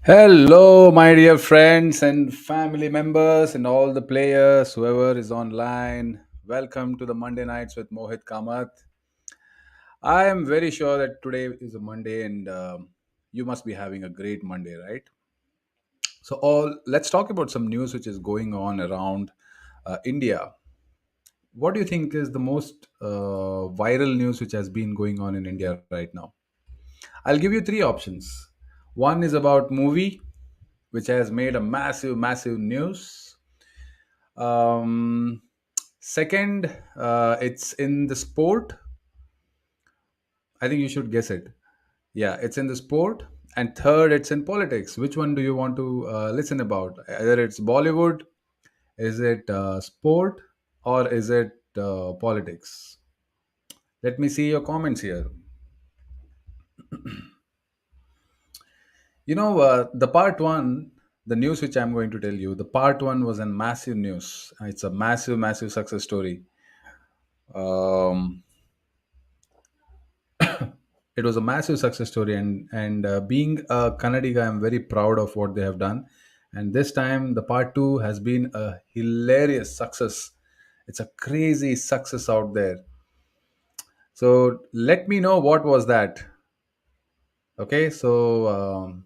Hello, my dear friends and family members, and all the players, whoever is online. Welcome to the Monday Nights with Mohit Kamath. I am very sure that today is a Monday, and you must be having a great Monday, right? So, all let's talk about some news which is going on around India. What do you think is the most viral news which has been going on in India right now? I'll give you three options. One is about movie, which has made a massive news. Um, Second, it's in the sport. I think you should guess it. Yeah, it's in the sport. And third, it's in politics. Which one do you want to listen about? Either it's Bollywood, is it sport, or is it politics? Let me see your comments here. The part one, the news which I'm going to tell you, the part one was a massive news. It's a massive success story. Um, it was a massive success story, and being a Kannadiga, I'm very proud of what they have done. And this time, the part two has been a hilarious success. It's a crazy success out there. So let me know what was that. Okay, so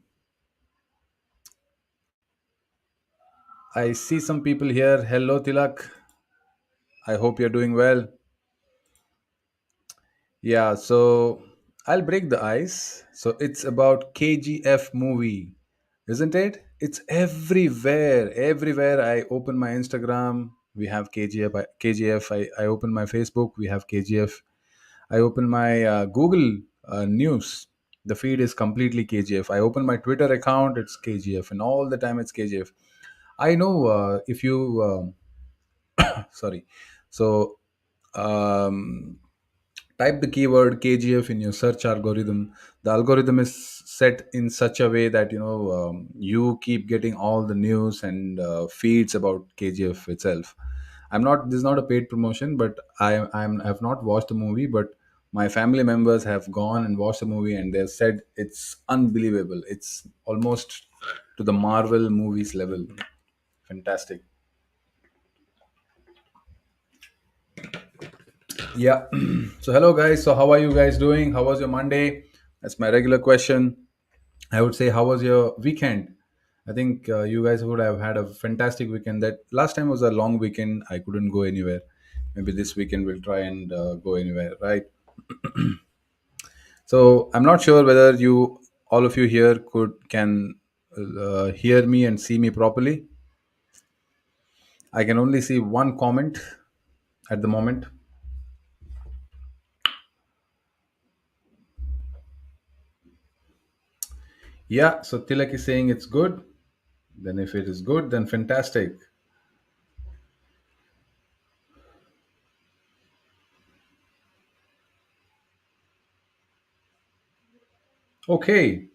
I see some people here. Hello, Tilak. I hope you're doing well. Yeah, so I'll break the ice. So it's about KGF movie, isn't it? It's everywhere. Everywhere I open my Instagram, we have KGF. I open my Facebook, we have KGF. I open my Google News. The feed is completely KGF. I open my Twitter account, it's KGF, and all the time it's KGF. I know if you sorry. So um, type the keyword KGF in your search algorithm. The algorithm is set in such a way that you keep getting all the news and feeds about KGF itself. I'm not. This is not a paid promotion, but I've not watched the movie, but my family members have gone and watched the movie, and they've said it's unbelievable. It's almost to the Marvel movies level. Fantastic. Yeah. So hello guys. So how are you guys doing? How was your Monday? That's my regular question. I would say, how was your weekend? I think you guys would have had a fantastic weekend. That last time was a long weekend. I couldn't go anywhere. Maybe this weekend we'll try and go anywhere, right? So I'm not sure whether all of you here, can hear me and see me properly. I can only see one comment at the moment. Yeah. So Tilak is saying it's good. Then if it is good, then fantastic. Okay.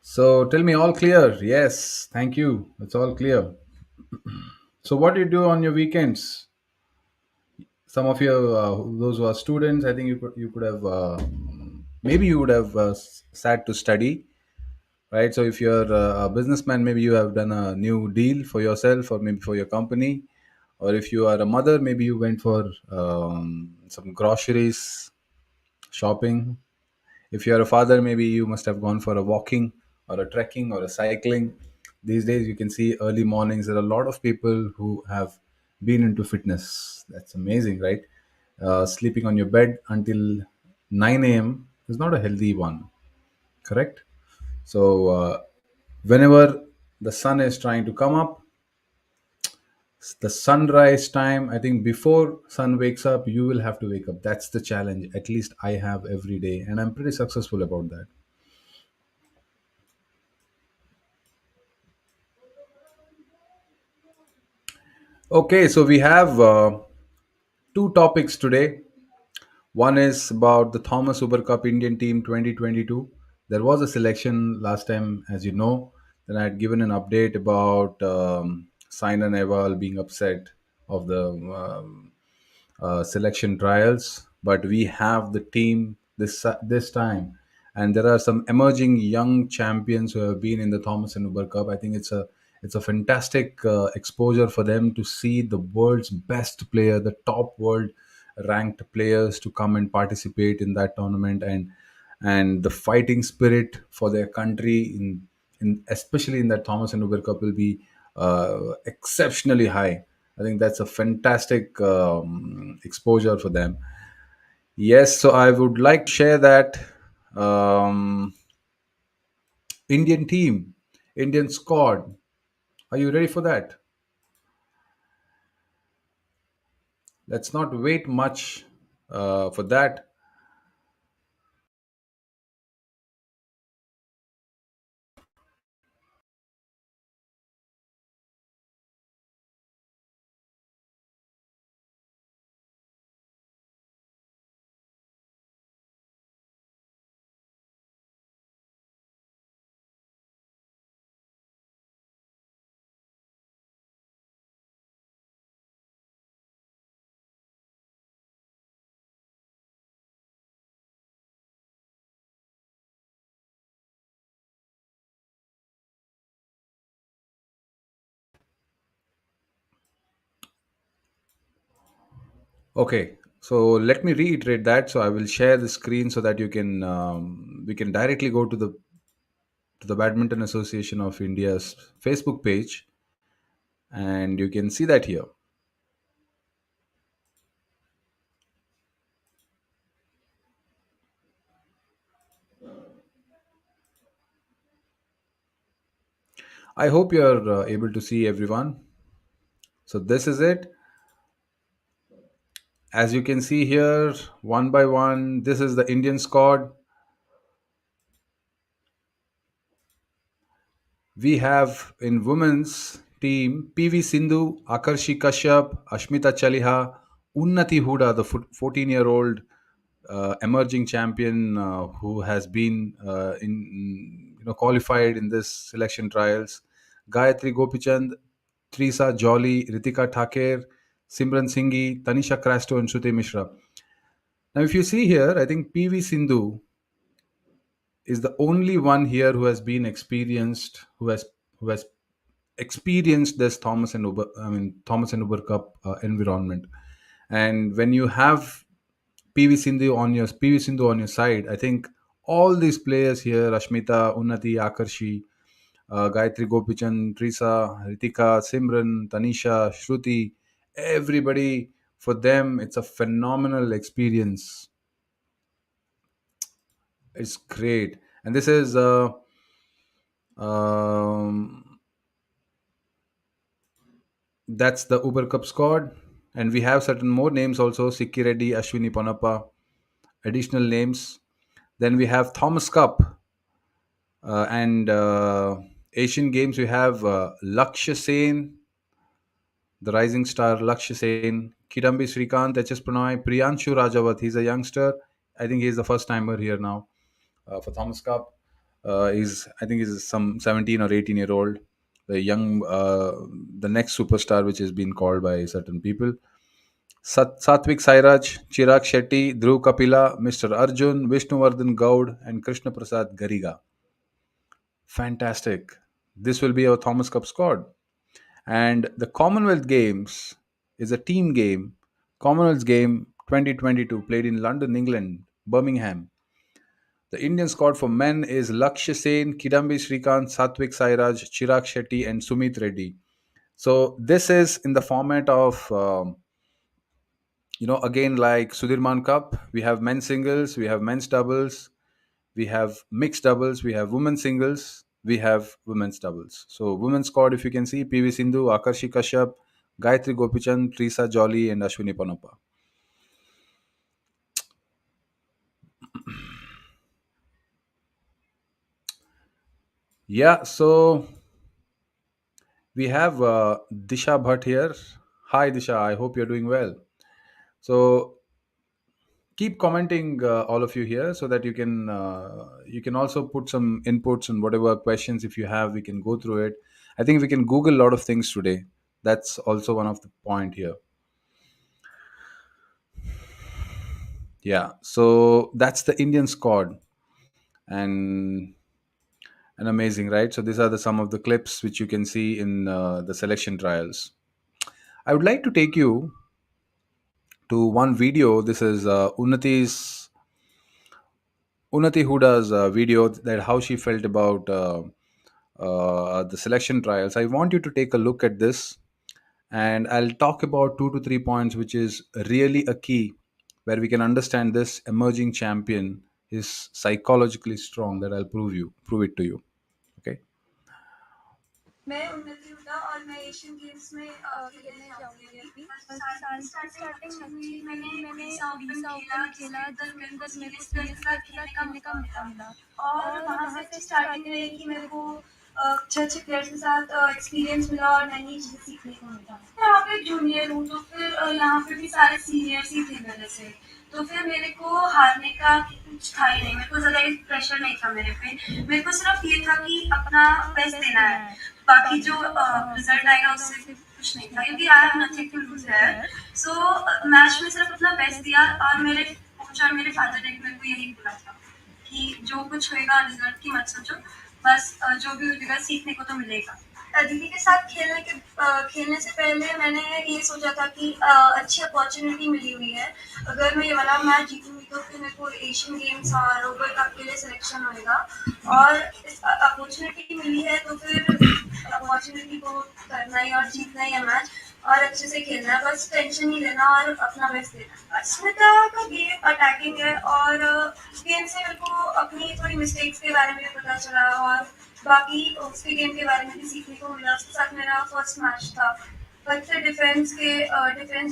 So tell me, all clear? Yes, thank you. It's all clear. So what do you do on your weekends? Some of you, those who are students, I think you could have maybe you would have sat to study, right? So if you're a businessman, maybe you have done a new deal for yourself or maybe for your company, or if you are a mother, maybe you went for some groceries shopping. If you're a father, maybe you must have gone for a walking or a trekking or a cycling. These days, you can see early mornings. There are a lot of people who have been into fitness. That's amazing, right? Sleeping on your bed until 9 a.m. is not a healthy one, correct? So, whenever the sun is trying to come up, the sunrise time, I think before sun wakes up, you will have to wake up. That's the challenge. At least I have every day, and I'm pretty successful about that. Okay, so we have two topics today. One is about the Thomas Uber Cup Indian Team 2022. There was a selection last time, as you know. Then I had given an update about Saina Nehwal being upset of the selection trials. But we have the team this time. and there are some emerging young champions who have been in the Thomas and Uber Cup. I think it's a fantastic exposure for them to see the world's best player, the top world ranked players to come and participate in that tournament, and the fighting spirit for their country in especially in that Thomas and Uber Cup will be exceptionally high. I think that's a fantastic exposure for them. Yes, so I would like to share that um, Indian team, Indian squad. Are you ready for that? Let's not wait much for that. Okay, so let me reiterate that. So I will share the screen so that you can we can directly go to the Badminton Association of India's Facebook page, and you can see that here. I hope you're able to see everyone. So this is it. As you can see here, one by one, this is the Indian squad. We have in women's team PV Sindhu, Akarshi Kashyap, Ashmita Chaliha, Unnati Huda, the 14-year-old emerging champion who has been in qualified in this selection trials. Gayatri Gopichand, Teresa Jolly, Ritika Thaker, Simran Singhi, Tanisha Crasto, and Shruti Mishra. Now, if you see here, I think PV Sindhu is the only one here who has been experienced, who has experienced this Thomas and Uber Cup environment. And when you have PV Sindhu on your side, I think all these players here, Ashmita, Unnati, Akarshi, Gayatri Gopichand, Teresa, Ritika, Simran, Tanisha, Shruti, everybody, for them it's a phenomenal experience. It's great. And this is um, that's the Uber Cup squad. And we have certain more names also: Sikki Reddy, Ashwini Panappa, additional names. Then we have Thomas Cup and Asian Games. We have Lakshya Sen, the rising star Lakshya Sen, Kidambi Srikanth, HS Prannoy, Priyanshu Rajawat. He's a youngster. I think he's the first timer here now for Thomas Cup. I think he's some 17 or 18-year old, the young, the next superstar, which has been called by certain people. Satvik Sairaj, Chirag Shetty, Dhruv Kapila, Mr. Arjun, Vishnuvardhan Gaud, and Krishna Prasad Gariga. Fantastic. This will be our Thomas Cup squad. And the Commonwealth Games is a team game. Commonwealth Game 2022 played in London, England, Birmingham. The Indian squad for men is Lakshya Sen, Kidambi Srikanth, Satvik Sairaj, Chirag Shetty, and Sumit Reddy. So this is in the format of again, like Sudirman Cup, we have men's singles, we have men's doubles, we have mixed doubles, we have women's singles, we have women's doubles. So women's squad, if you can see, PV Sindhu, Akarshi Kashyap, Gayatri Gopichand, Teresa Jolly, and Ashwini Panappa. Yeah, so we have Disha Bhatt here. Hi Disha, I hope you're doing well. So keep commenting, all of you here, so that you can also put some inputs and whatever questions if you have, we can go through it. I think we can Google a lot of things today. That's also one of the point here. Yeah, so that's the Indian squad. and amazing, right? So these are the some of the clips which you can see in the selection trials. I would like to take you to one video. This is Unnati Huda's video, that how she felt about the selection trials. I want you to take a look at this, and I'll talk about 2 to 3 points, which is really a key where we can understand this emerging champion is psychologically strong. That I'll prove it to you. Okay. मैं उन्नति हुडा और मैं Asian games में खेलने जाऊंगी अभी। साल की स्टार्टिंग अच्छी हुई, मैंने उड़ीसा ओपन खेला जिसके अंदर मेरे को सीनियर्स के साथ खेलने का मौका मिला और वहाँ से अच्छी स्टार्टिंग रही कि मेरे को अच्छे अच्छे प्लेयर्स के साथ एक्सपीरियंस मिला और नई नई चीज़ें सीखने को मिला। यहाँ पे जूनियर हूँ तो फिर यहाँ पे भी सारे सीनियर्स ही थे मेरे से, तो फिर मेरे को हारने का कुछ था ही नहीं, मेरे को ज़्यादा प्रेशर नहीं था मेरे पे, मेरे को सिर्फ ये था कि अपना बेस्ट देना है, बाकी जो रिजल्ट आएगा उससे कुछ नहीं था, क्योंकि I have nothing to lose है। सो मैच में सिर्फ अपना बेस्ट दिया और मेरे कोच और मेरे फादर ने मेरे को यही बोला था कि जो कुछ होएगा रिजल्ट की मत सोचो, बस जो भी होगा सीखने को तो मिलेगा। दीदी के साथ खेलने से पहले मैंने ये सोचा था कि अच्छी अपॉर्चुनिटी मिली हुई है, अगर मैं ये वाला मैच जीतूंगी तो फिर मेरे को एशियन गेम्स और वर्ल्ड कप के लिए सिलेक्शन होएगा, और अपॉर्चुनिटी मिली है तो फिर अपॉर्चुनिटी को करना ही और जीतना ही है मैच और अच्छे से खेलना है, बस टेंशन नहीं लेना और अपना बेस्ट देना। अस्मिता का गेम अटैकिंग है और गेम से मेरे को अपनी थोड़ी मिस्टेक्स के बारे में भी पता चला और बाकी उसके गेम के बारे में भी सीखने को मिला। उसके साथ मेरा फर्स्ट मैच था, पर फिर डिफेंस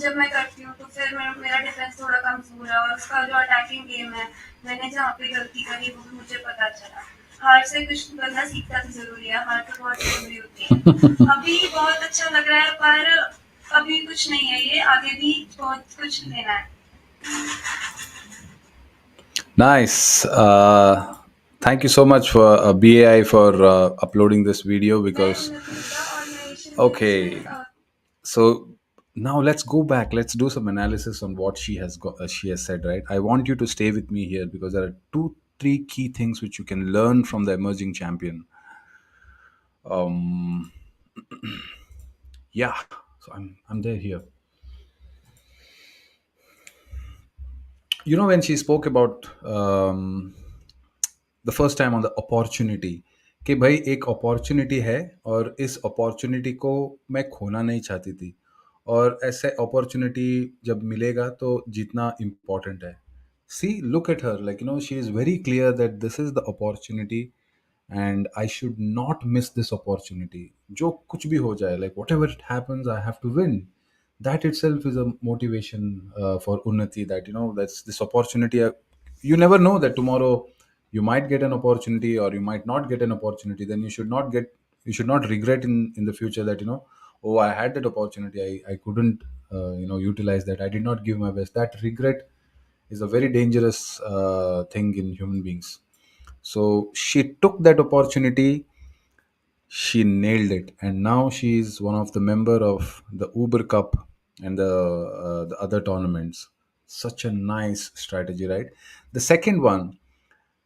जब मैं करती हूँ तो फिर मेरा डिफेंस थोड़ा कमजोर है और उसका जो अटैकिंग गेम है मैंने जहाँ पे गलती करी वो भी मुझे पता चला। हार से कुछ बंदा सीखता तो जरूरी है, हार तो बहुत जरूरी होती है। अभी बहुत अच्छा लग रहा है पर अभी कुछ नहीं है, ये आगे भी बहुत कुछ लेना है। Nice. Thank you so much for BAI for uploading this video because. Okay. So now let's go back. Let's do some analysis on what she has said. Right. I want you to stay with me here because there are 2, 3 key things which you can learn from the emerging champion. Um. Yeah. So I'm there here. You know when she spoke about the first time on the opportunity, कि भाई एक opportunity है और इस opportunity को मैं खोना नहीं चाहती थी, और ऐसे अपॉर्चुनिटी जब मिलेगा तो जितना इम्पोर्टेंट है। See look at her, like she is very clear that this is the opportunity and I should not miss this opportunity. जो कुछ भी हो जाए, like whatever it happens, I have to win. That itself is a motivation for Unnati, that that's this opportunity. You never know that tomorrow you might get an opportunity or you might not get an opportunity. Then you should not regret in the future that oh, I had that opportunity, I couldn't utilize that, I did not give my best. That regret is a very dangerous thing in human beings. So she took that opportunity, she nailed it, and now she's one of the member of the Uber Cup and the other tournaments. Such a nice strategy, right? The second one,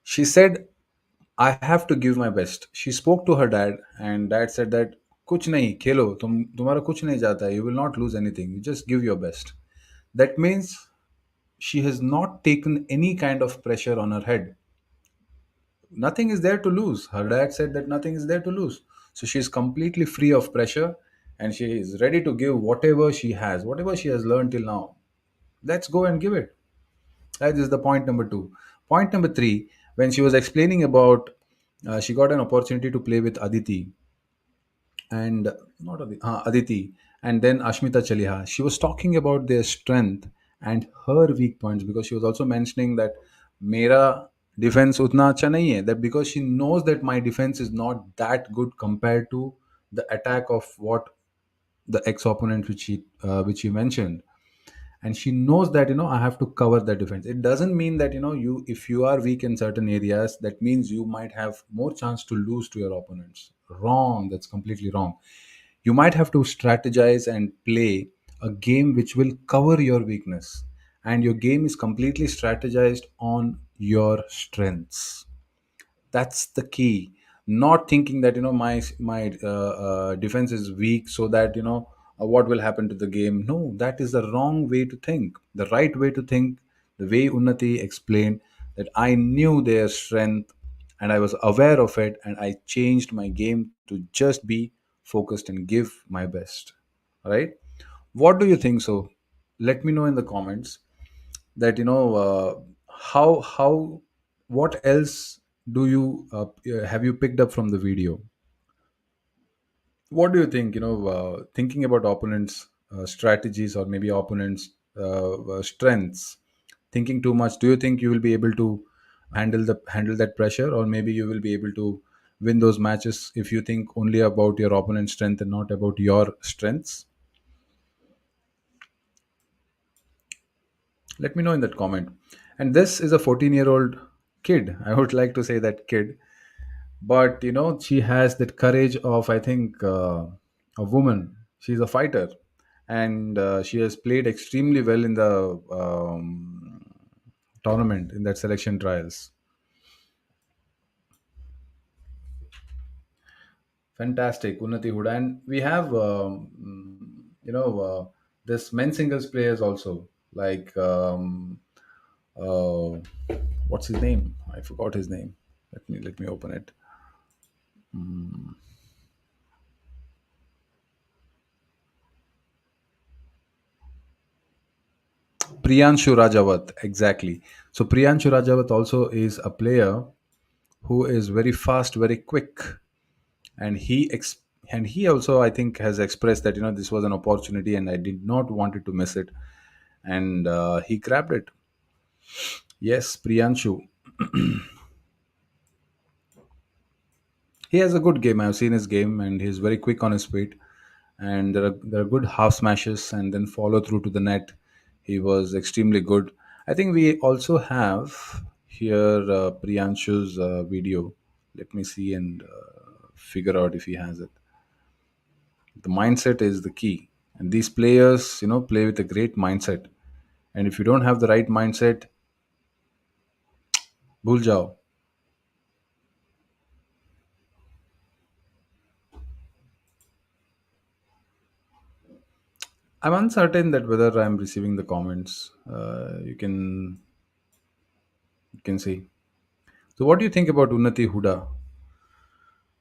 she said, I have to give my best. She spoke to her dad, and dad said that कुछ नहीं खेलो, तुम्हारा कुछ नहीं जाता है, you will not lose anything, you just give your best. That means she has not taken any kind of pressure on her head. Nothing is there to lose. Her dad said that nothing is there to lose. So she is completely free of pressure and she is ready to give whatever she has, whatever she has learned till now. Let's go and give it. That is the point number two. Point number three, when she was explaining about, she got an opportunity to play with Aditi and not Aditi, and then Ashmita Chaliha. She was talking about their strength and her weak points, because she was also mentioning that Mera defense utna acha nahi hai. That because she knows that my defense is not that good compared to the attack of what the ex opponent which she mentioned, and she knows that I have to cover the defense. It doesn't mean that you, if you are weak in certain areas, that means you might have more chance to lose to your opponents. Wrong. That's completely wrong. You might have to strategize and play a game which will cover your weakness, and your game is completely strategized on your strengths. That's the key. Not thinking that my defense is weak, so that what will happen to the game. No, that is the wrong way to think. The right way to think, the way Unnati explained, that I knew their strength and I was aware of it, and I changed my game to just be focused and give my best. Right? What do you think? So let me know in the comments that how what else do you have you picked up from the video. What do you think, thinking about opponents strategies, or maybe opponents strengths, thinking too much, do you think you will be able to handle that pressure, or maybe you will be able to win those matches if you think only about your opponent's strength and not about your strengths? Let me know in that comment. And this is a 14-year-old kid. I would like to say that kid, but she has that courage of, I think, a woman. She's a fighter, and she has played extremely well in the tournament, in that selection trials. Fantastic, Unnati Huda. And we have this men's singles players also, like uh, what's his name? I forgot his name. Let me open it. Priyanshu Rajawat, exactly. So Priyanshu Rajawat also is a player who is very fast, very quick, and he also, I think, has expressed that this was an opportunity and I did not wanted to miss it, and he grabbed it. Yes, Priyanshu. He has a good game. I've seen his game, and he's very quick on his feet. And there are good half smashes, and then follow through to the net. He was extremely good. I think we also have here Priyanshu's video. Let me see and figure out if he has it. The mindset is the key, and these players, play with a great mindset. And if you don't have the right mindset, bhul jao. I'm uncertain that whether I'm receiving the comments. You can see. So, what do you think about Unnati Huda?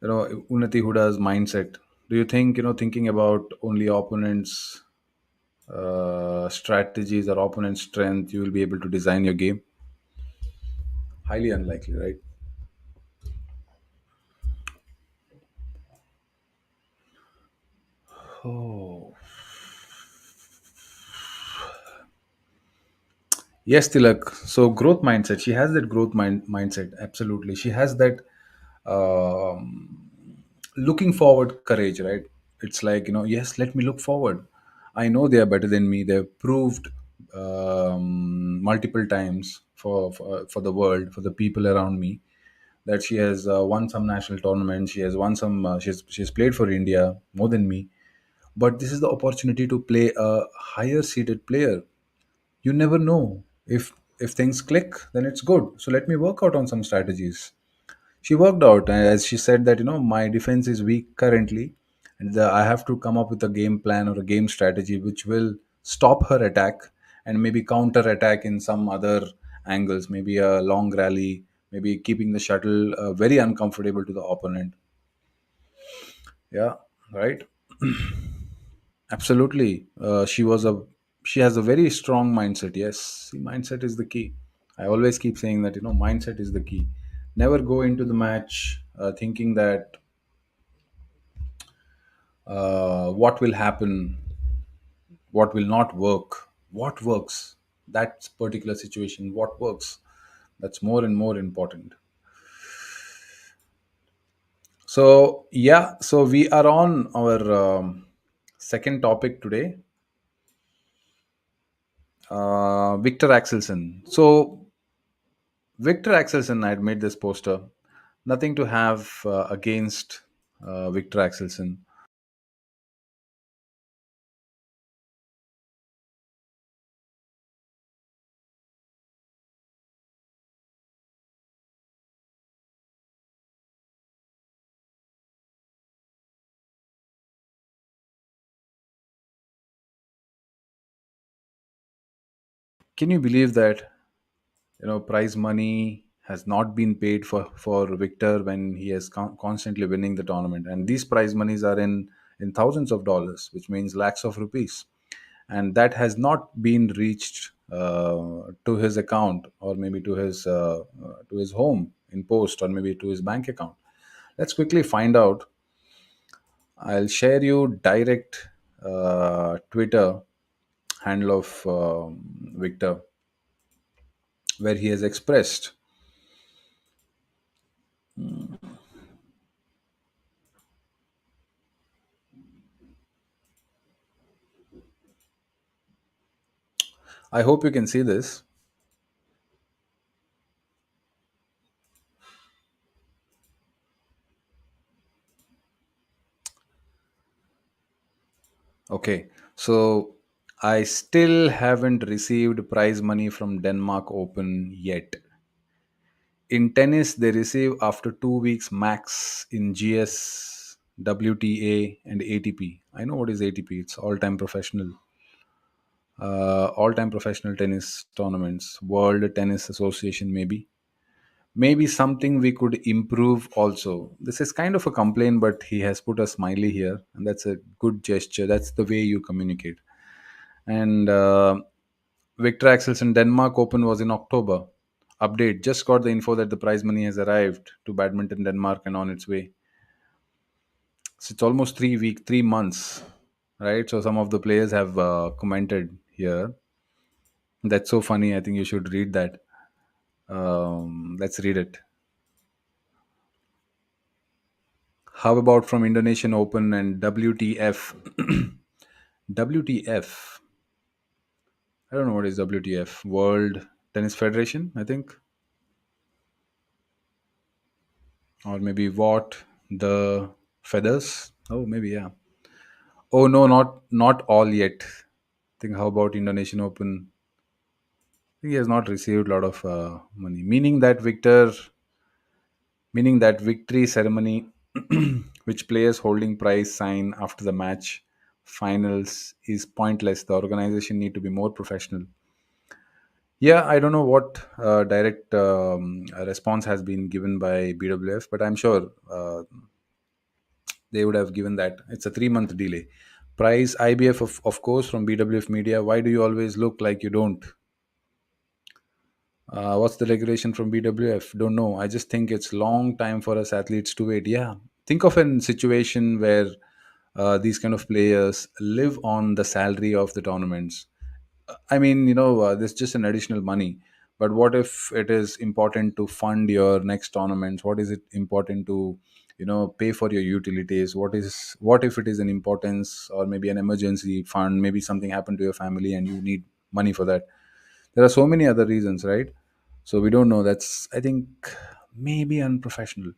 Unnati Huda's mindset. Do you think, thinking about only opponents' strategies or opponent's strength, you will be able to design your game? Highly unlikely, right? Oh, yes, Tilak. So growth mindset. She has that mindset. Absolutely, she has that looking forward courage. Right? It's like, yes, let me look forward. I know they are better than me. They've proved multiple times for the world, for the people around me, that she has won some national tournaments. She has won some. She's played for India more than me. But this is the opportunity to play a higher seeded player. You never know. If things click, then it's good. So let me work out on some strategies. She worked out, as she said, that my defense is weak currently, and I have to come up with a game plan or a game strategy which will stop her attack, and maybe counter attack in some other angles, maybe a long rally, maybe keeping the shuttle very uncomfortable to the opponent. Yeah, right. Absolutely. She has a very strong mindset. Yes, see, mindset is the key. I always keep saying that mindset is the key. Never go into the match thinking that what will happen, what will not work, what works. That particular situation, what works. That's more and more important. So yeah, so we are on our second topic today, Victor Axelson. So Victor Axelson, I had made this poster. Nothing to have against Victor Axelson. Can you believe that prize money has not been paid for Victor when he is constantly winning the tournament, and these prize monies are in thousands of dollars, which means lakhs of rupees, and that has not been reached to his account, or maybe to his home in post, or maybe to his bank account. Let's quickly find out. I'll share you direct Twitter handle of Victor, where he has expressed. I hope you can see this. Okay, so I still haven't received prize money from Denmark Open yet. In tennis, they receive after 2 weeks max in GS, WTA, and ATP. I know what is ATP. It's all-time professional tennis tournaments. World Tennis Association, maybe something we could improve also. This is kind of a complaint, but he has put a smiley here, and that's a good gesture. That's the way you communicate. And Victor Axelson Denmark Open was in October. Update: just got the info that the prize money has arrived to Badminton Denmark and on its way. So it's almost 3 weeks, 3 months, right? So some of the players have commented here. That's so funny. I think you should read that. Let's read it. How about from Indonesian Open and WTF? WTF. I don't know what is WTF. World Tennis Federation, I think, or maybe what the feathers. Oh, maybe, yeah. Oh no, not all yet. Think how about Indonesian Open? He has not received a lot of money, meaning that victory ceremony, which players holding prize sign after the match finals, is pointless. The organization need to be more professional. Yeah, I don't know what direct response has been given by BWF, but I'm sure they would have given that. It's a 3 month delay. Prize IBF, of course, from BWF Media. Why do you always look like you don't? What's the regulation from BWF? Don't know. I just think it's long time for us athletes to wait. Yeah, think of a situation where these kind of players live on the salary of the tournaments. I mean, there's just an additional money. But what if it is important to fund your next tournaments? What is it important to, pay for your utilities? What if it is an importance, or maybe an emergency fund? Maybe something happened to your family and you need money for that. There are so many other reasons, right? So we don't know. That's, I think, maybe unprofessional.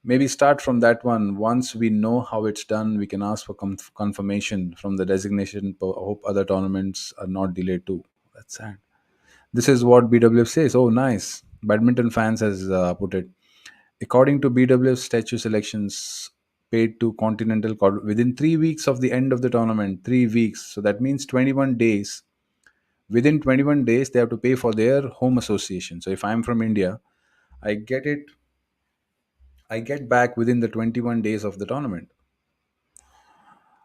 Maybe start from that one. Once we know how it's done, we can ask for confirmation from the designation. Hope other tournaments are not delayed too. That's sad. This is what BWF says. Oh, nice. Badminton fans has put it. According to BWF statute selections paid to within 3 weeks of the end of the tournament, 3 weeks. So that means 21 days. Within 21 days, they have to pay for their home association. So if I'm from India, I get it. I get back within the 21 days of the tournament.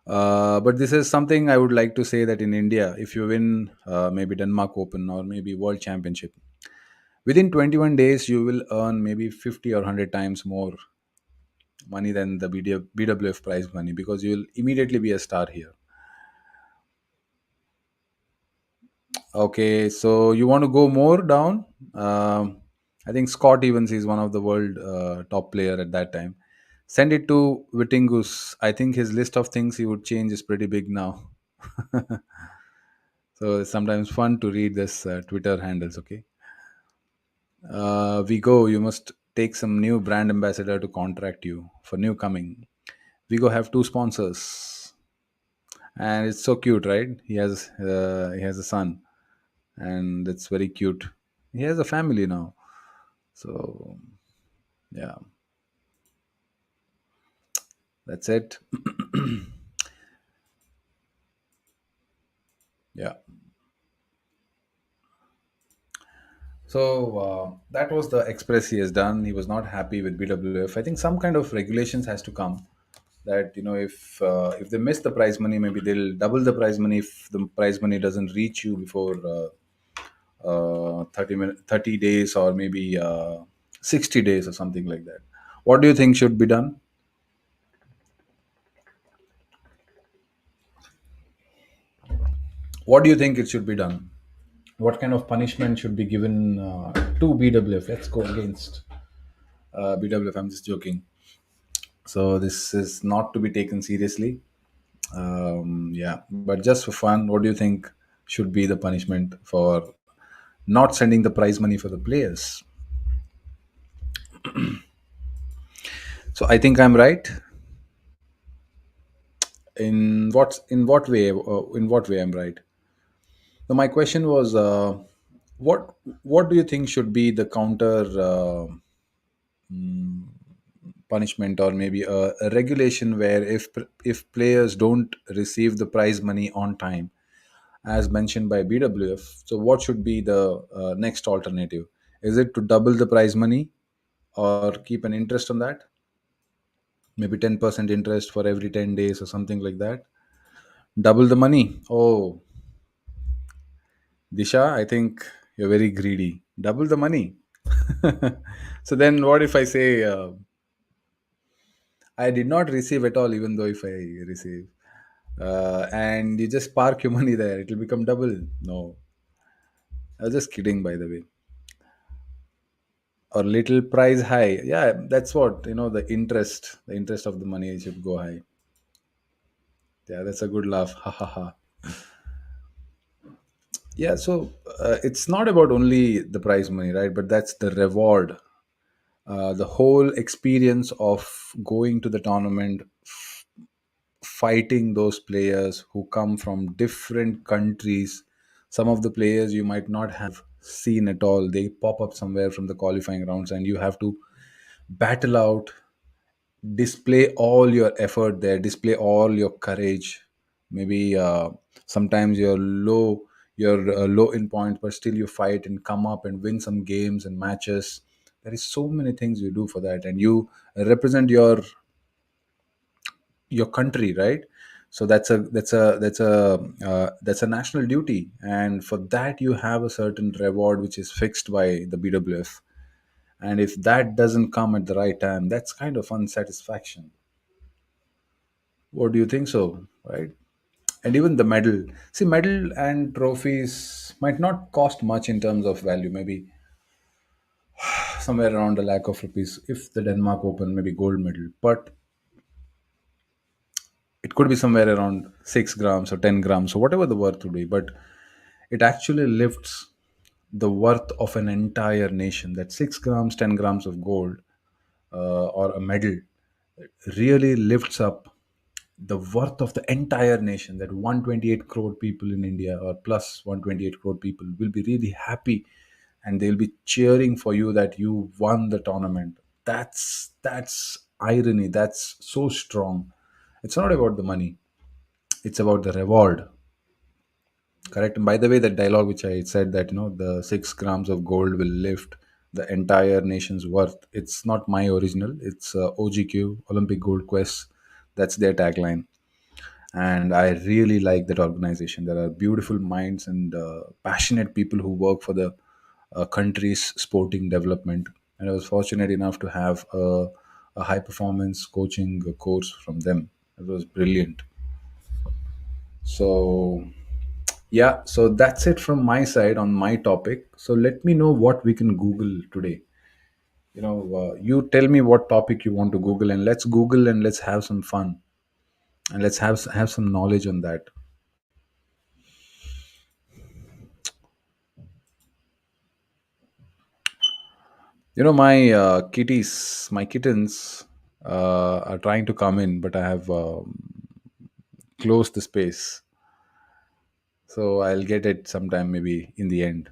But this is something I would like to say, that in India, if you win maybe Denmark Open or maybe World Championship, within 21 days, you will earn maybe 50 or 100 times more money than the BWF prize money, because you will immediately be a star here. Okay, so you want to go more down? I think Scott Evans is one of the world top player at that time. Send it to Wittingus. I think his list of things he would change is pretty big now. So it's sometimes fun to read this Twitter handles. Okay, we go. You must take some new brand ambassador to contract you for new coming. We go have two sponsors, and it's so cute, right? He has a son, and it's very cute. He has a family now. So yeah, that's it. Yeah. So that was the express he has done. He was not happy with BWF. I think some kind of regulations has to come that if they miss the prize money, maybe they'll double the prize money if the prize money doesn't reach you before 30 days, or maybe 60 days or something like that. What do you think should be done? What do you think it should be done? What kind of punishment should be given to BWF? Let's go against BWF. I'm just joking. So this is not to be taken seriously. Yeah, but just for fun, what do you think should be the punishment for not sending the prize money for the players? So I think I'm right. In what way I'm right? So my question was, what what do you think should be the counter punishment, or maybe a regulation where if players don't receive the prize money on time, as mentioned by BWF, so what should be the next alternative? Is it to double the prize money, or keep an interest on that? Maybe 10% interest for every 10 days or something like that. Double the money. Oh, Disha, I think you're very greedy. Double the money. So then, what if I say I did not receive at all, even though if I receive, and you just park your money there, it will become double? No, I was just kidding, by the way. Or little price high. Yeah, that's what the interest of the money should go high. Yeah, that's a good laugh. Ha ha ha. Yeah, so it's not about only the prize money, right? But that's the reward, the whole experience of going to the tournament, fighting those players who come from different countries. Some of the players you might not have seen at all, they pop up somewhere from the qualifying rounds, and you have to battle out, display all your effort there, display all your courage. Maybe sometimes you're low in points, but still you fight and come up and win some games and matches. There is so many things you do for that, and you represent your country, right? So that's a national duty, and for that you have a certain reward which is fixed by the BWF. And if that doesn't come at the right time, that's kind of unsatisfaction. What do you think? So, right? And even the medal. See, medal and trophies might not cost much in terms of value. Maybe somewhere around a lakh of rupees if the Denmark Open, maybe gold medal. But it could be somewhere around 6 grams or 10 grams or whatever the worth would be. But it actually lifts the worth of an entire nation. That 6 grams, 10 grams of gold, or a medal, really lifts up the worth of the entire nation. That 128 crore people in India, or plus 128 crore people, will be really happy, and they'll be cheering for you that you won the tournament. That's irony. That's so strong. It's not about the money, it's about the reward. Correct. And by the way, that dialogue which I said, that the 6 grams of gold will lift the entire nation's worth, it's not my original. It's OGQ, Olympic Gold Quest. That's their tagline. And I really like that organization. There are beautiful minds and passionate people who work for the country's sporting development. And I was fortunate enough to have a high performance coaching course from them. It was brilliant. So yeah, so that's it from my side on my topic. So let me know what we can Google today. You tell me what topic you want to Google, and let's Google and let's have some fun, and let's have some knowledge on that. My kittens are trying to come in, but I have closed the space. So I'll get it sometime, maybe in the end.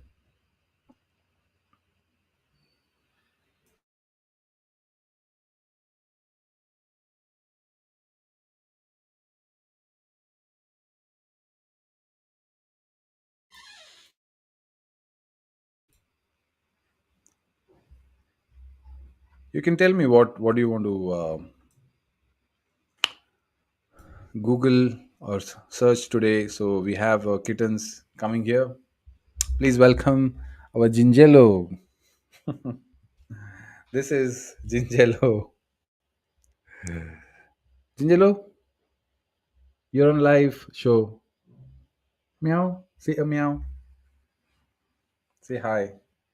You can tell me what do you want to Google or search today. So we have kittens coming here. Please welcome our Gingello. This is Gingello. Gingello, you're on live show. Meow. Say a meow. Say hi.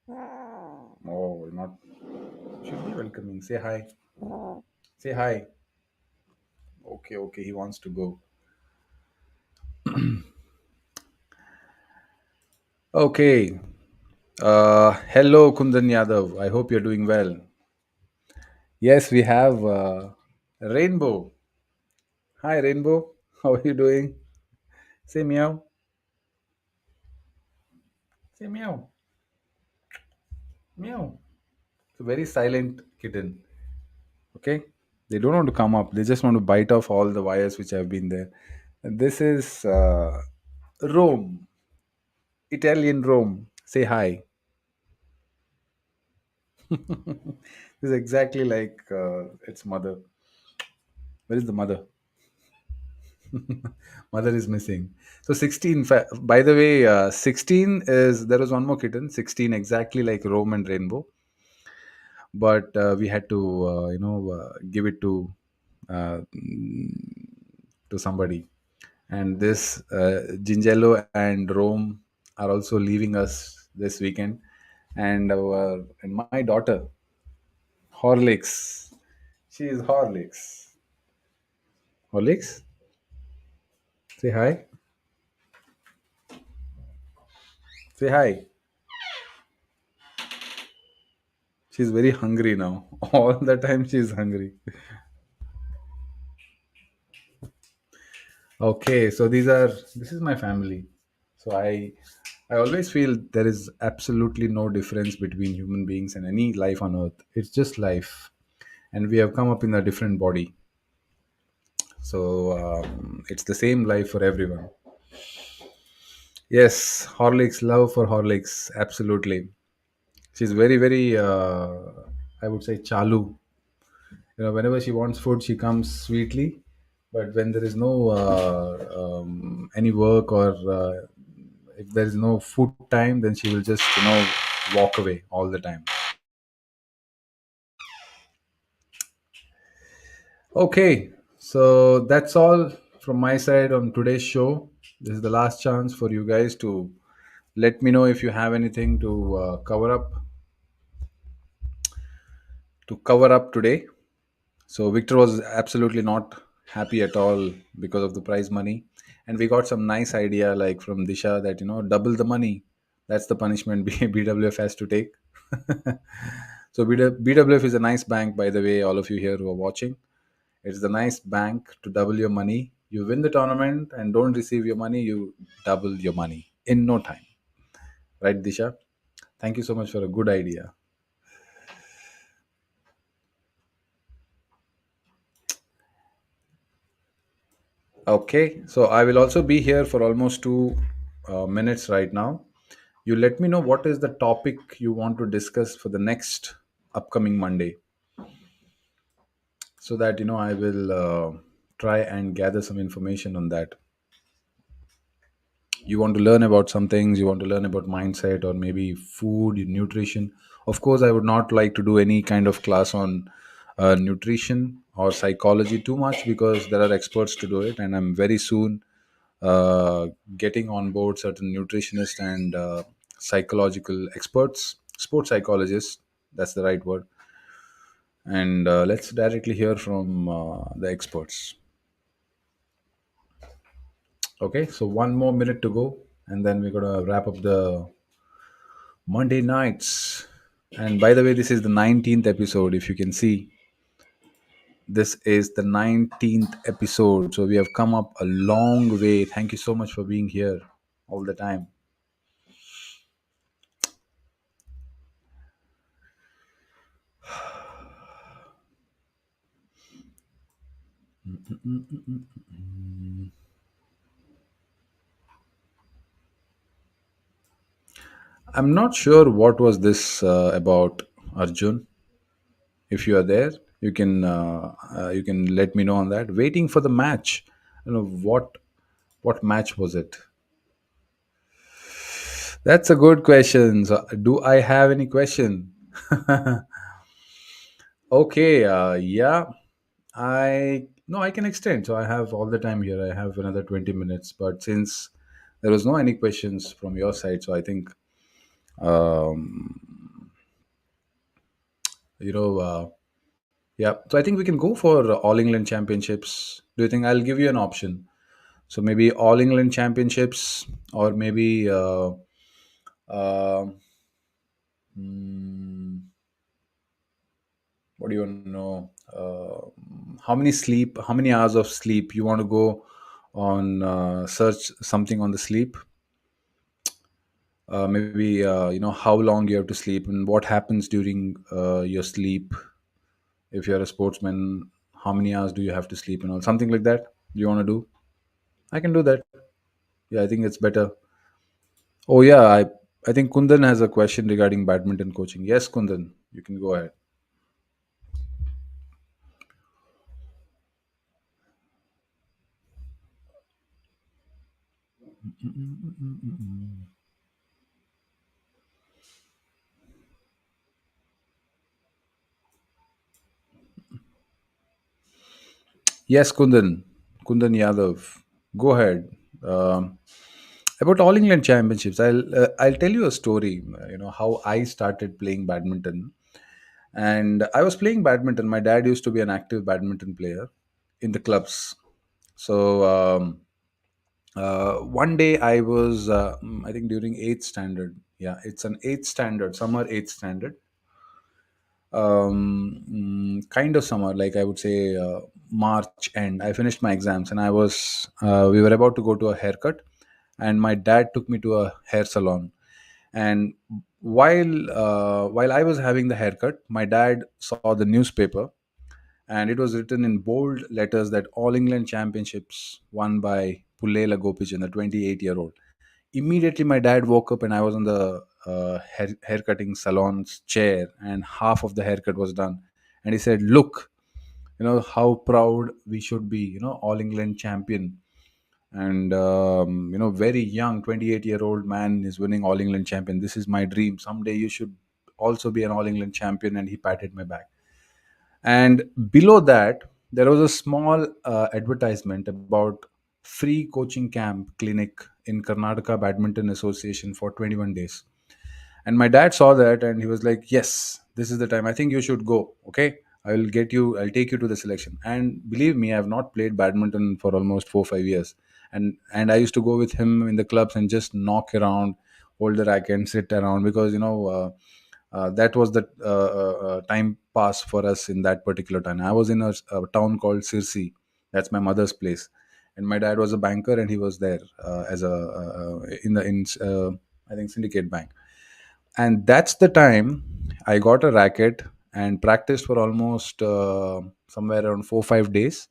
Oh, not should be welcoming. Say hi. Say hi. Okay, okay. He wants to go. Okay. Hello, Kundan Yadav. I hope you're doing well. Yes, we have Rainbow. Hi, Rainbow. How are you doing? Say meow. Say meow. Meow. It's a very silent kitten. Okay. They don't want to come up. They just want to bite off all the wires which have been there. And this is Rome, Italian Rome. Say hi. This is exactly like its mother. Where is the mother? Mother is missing. So 16, by the way, 16 is, there was one more kitten, 16 exactly like Rome and Rainbow. But we had to, give it to somebody. And this Gingello and Rome are also leaving us this weekend. And my daughter, Horlicks, she is Horlicks. Horlicks, say hi. Say hi. She's very hungry now. All the time she's hungry. Okay, so this is my family. So I always feel there is absolutely no difference between human beings and any life on earth. It's just life. And we have come up in a different body. So it's the same life for everyone. Yes, Horlicks, love for Horlicks, absolutely. She's very, very, I would say, chalu. Whenever she wants food, she comes sweetly. But when there is no any work or if there is no food time, then she will just walk away all the time. Okay, so that's all from my side on today's show. This is the last chance for you guys to let me know if you have anything to cover up today. So Victor was absolutely not happy at all because of the prize money, and we got some nice idea like from Disha that double the money. That's the punishment BWF has to take. So BWF is a nice bank, by the way. All of you here who are watching, it's the nice bank to double your money. You win the tournament and don't receive your money, you double your money in no time. Right, Disha? Thank you so much for a good idea. Okay, so I will also be here for almost 2 minutes right now. You let me know what is the topic you want to discuss for the next upcoming Monday, so that I will try and gather some information on that. You want to learn about some things, you want to learn about mindset or maybe food, nutrition. Of course, I would not like to do any kind of class on nutrition or psychology too much, because there are experts to do it, and I'm very soon uh, getting on board certain nutritionists and psychological experts, sports psychologists, that's the right word. And let's directly hear from the experts. Okay, so 1 more minute to go, and then we're gonna wrap up the Monday nights. And by the way, this is the 19th episode. If you can see, this is the 19th episode. So we have come up a long way. Thank you so much for being here all the time. I'm not sure what was this about, Arjun. If you are there, you can let me know on that. Waiting for the match. What match was it? That's a good question. So, do I have any question? Okay, yeah, I no, I can extend. So I have all the time here. I have another 20 minutes. But since there was no any questions from your side, so I think um, you know, yeah. So I think we can go for All England Championships. Do you think I'll give you an option? So maybe All England Championships, or maybe uh, mm, what do you want to know? How many hours of sleep you want to go on? Search something on the sleep. Maybe how long you have to sleep and what happens during your sleep. If you're a sportsman, how many hours do you have to sleep and all something like that? Do you want to do? I can do that. Yeah, I think it's better. Oh yeah, I think Kundan has a question regarding badminton coaching. Yes, Kundan, you can go ahead. Yes, Kundan Yadav, go ahead. Um, about All England Championships, I'll tell you a story. How I started playing badminton, and I was playing badminton. My dad used to be an active badminton player in the clubs. So one day I was, I think during eighth standard. Yeah, it's an eighth standard, summer eighth standard. Kind of summer, like I would say March end. I finished my exams and we were about to go to a haircut, and my dad took me to a hair salon. And while I was having the haircut, my dad saw the newspaper, and it was written in bold letters that All England Championships won by Pullela Gopijan, the 28-year-old. Immediately, my dad woke up, and I was on the haircutting salon's chair, and half of the haircut was done. And he said, "Look, how proud we should be. All England champion." And very young 28-year-old man is winning All England champion. This is my dream. Someday you should also be an All England champion. And he patted my back. And below that, there was a small advertisement about free coaching camp clinic in Karnataka Badminton Association for 21 days. And my dad saw that, and he was like, "Yes, this is the time. I think you should go. Okay, I'll take you to the selection." And believe me, I've not played badminton for almost 4 5 years. And I used to go with him in the clubs and just knock around, hold the racket, and sit around, because that was the time pass for us in that particular time. I was in a town called Sirsi. That's my mother's place, and my dad was a banker, and he was there as a in the in I think Syndicate Bank. And that's the time I got a racket and practiced for almost somewhere around 4 5 days.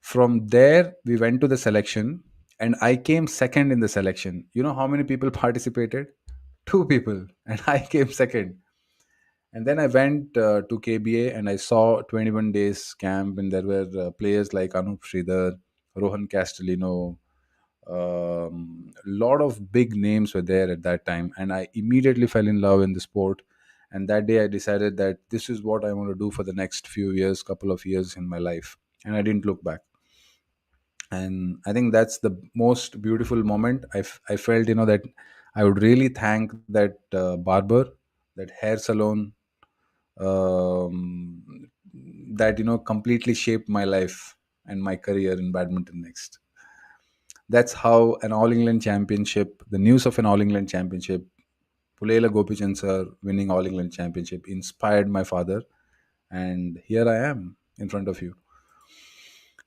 From there, we went to the selection, and I came second in the selection. You know how many people participated? Two people, and I came second. And then I went to KBA, and I saw 21 days camp, and there were players like Anup Sridhar, Rohan Castellino. A lot of big names were there at that time, and I immediately fell in love in the sport. And that day, I decided that this is what I want to do for the next few years, couple of years in my life, and I didn't look back. And I think that's the most beautiful moment. I felt that I would really thank that barber, that hair salon, that completely shaped my life and my career in badminton next. That's how an All England championship, the news of an All England championship, Pulela Gopichand sir winning All England championship, inspired my father, and here I am in front of you.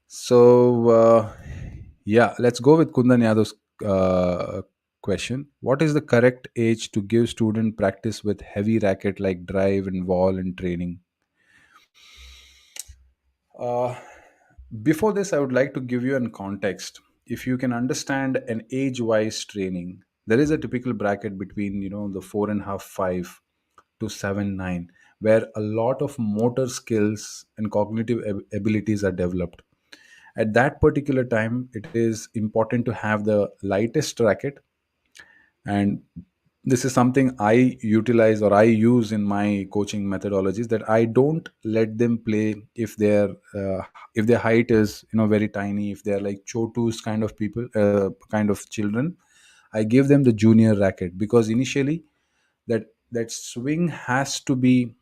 So yeah, let's go with Kundan Yadav's question. What is the correct age to give student practice with heavy racket like drive and wall and training? Uh, Before this, I would like to give you an context. If you can understand an age-wise training, there is a typical bracket between the 4.5 5. to 7 9, where a lot of motor skills and cognitive abilities are developed. At that particular time, it is important to have the lightest racket. And this is something I utilize or I use in my coaching methodologies, that I don't let them play if their height is very tiny, if they're like chotus kind of people, kind of children. I give them the junior racket, because initially that swing has to be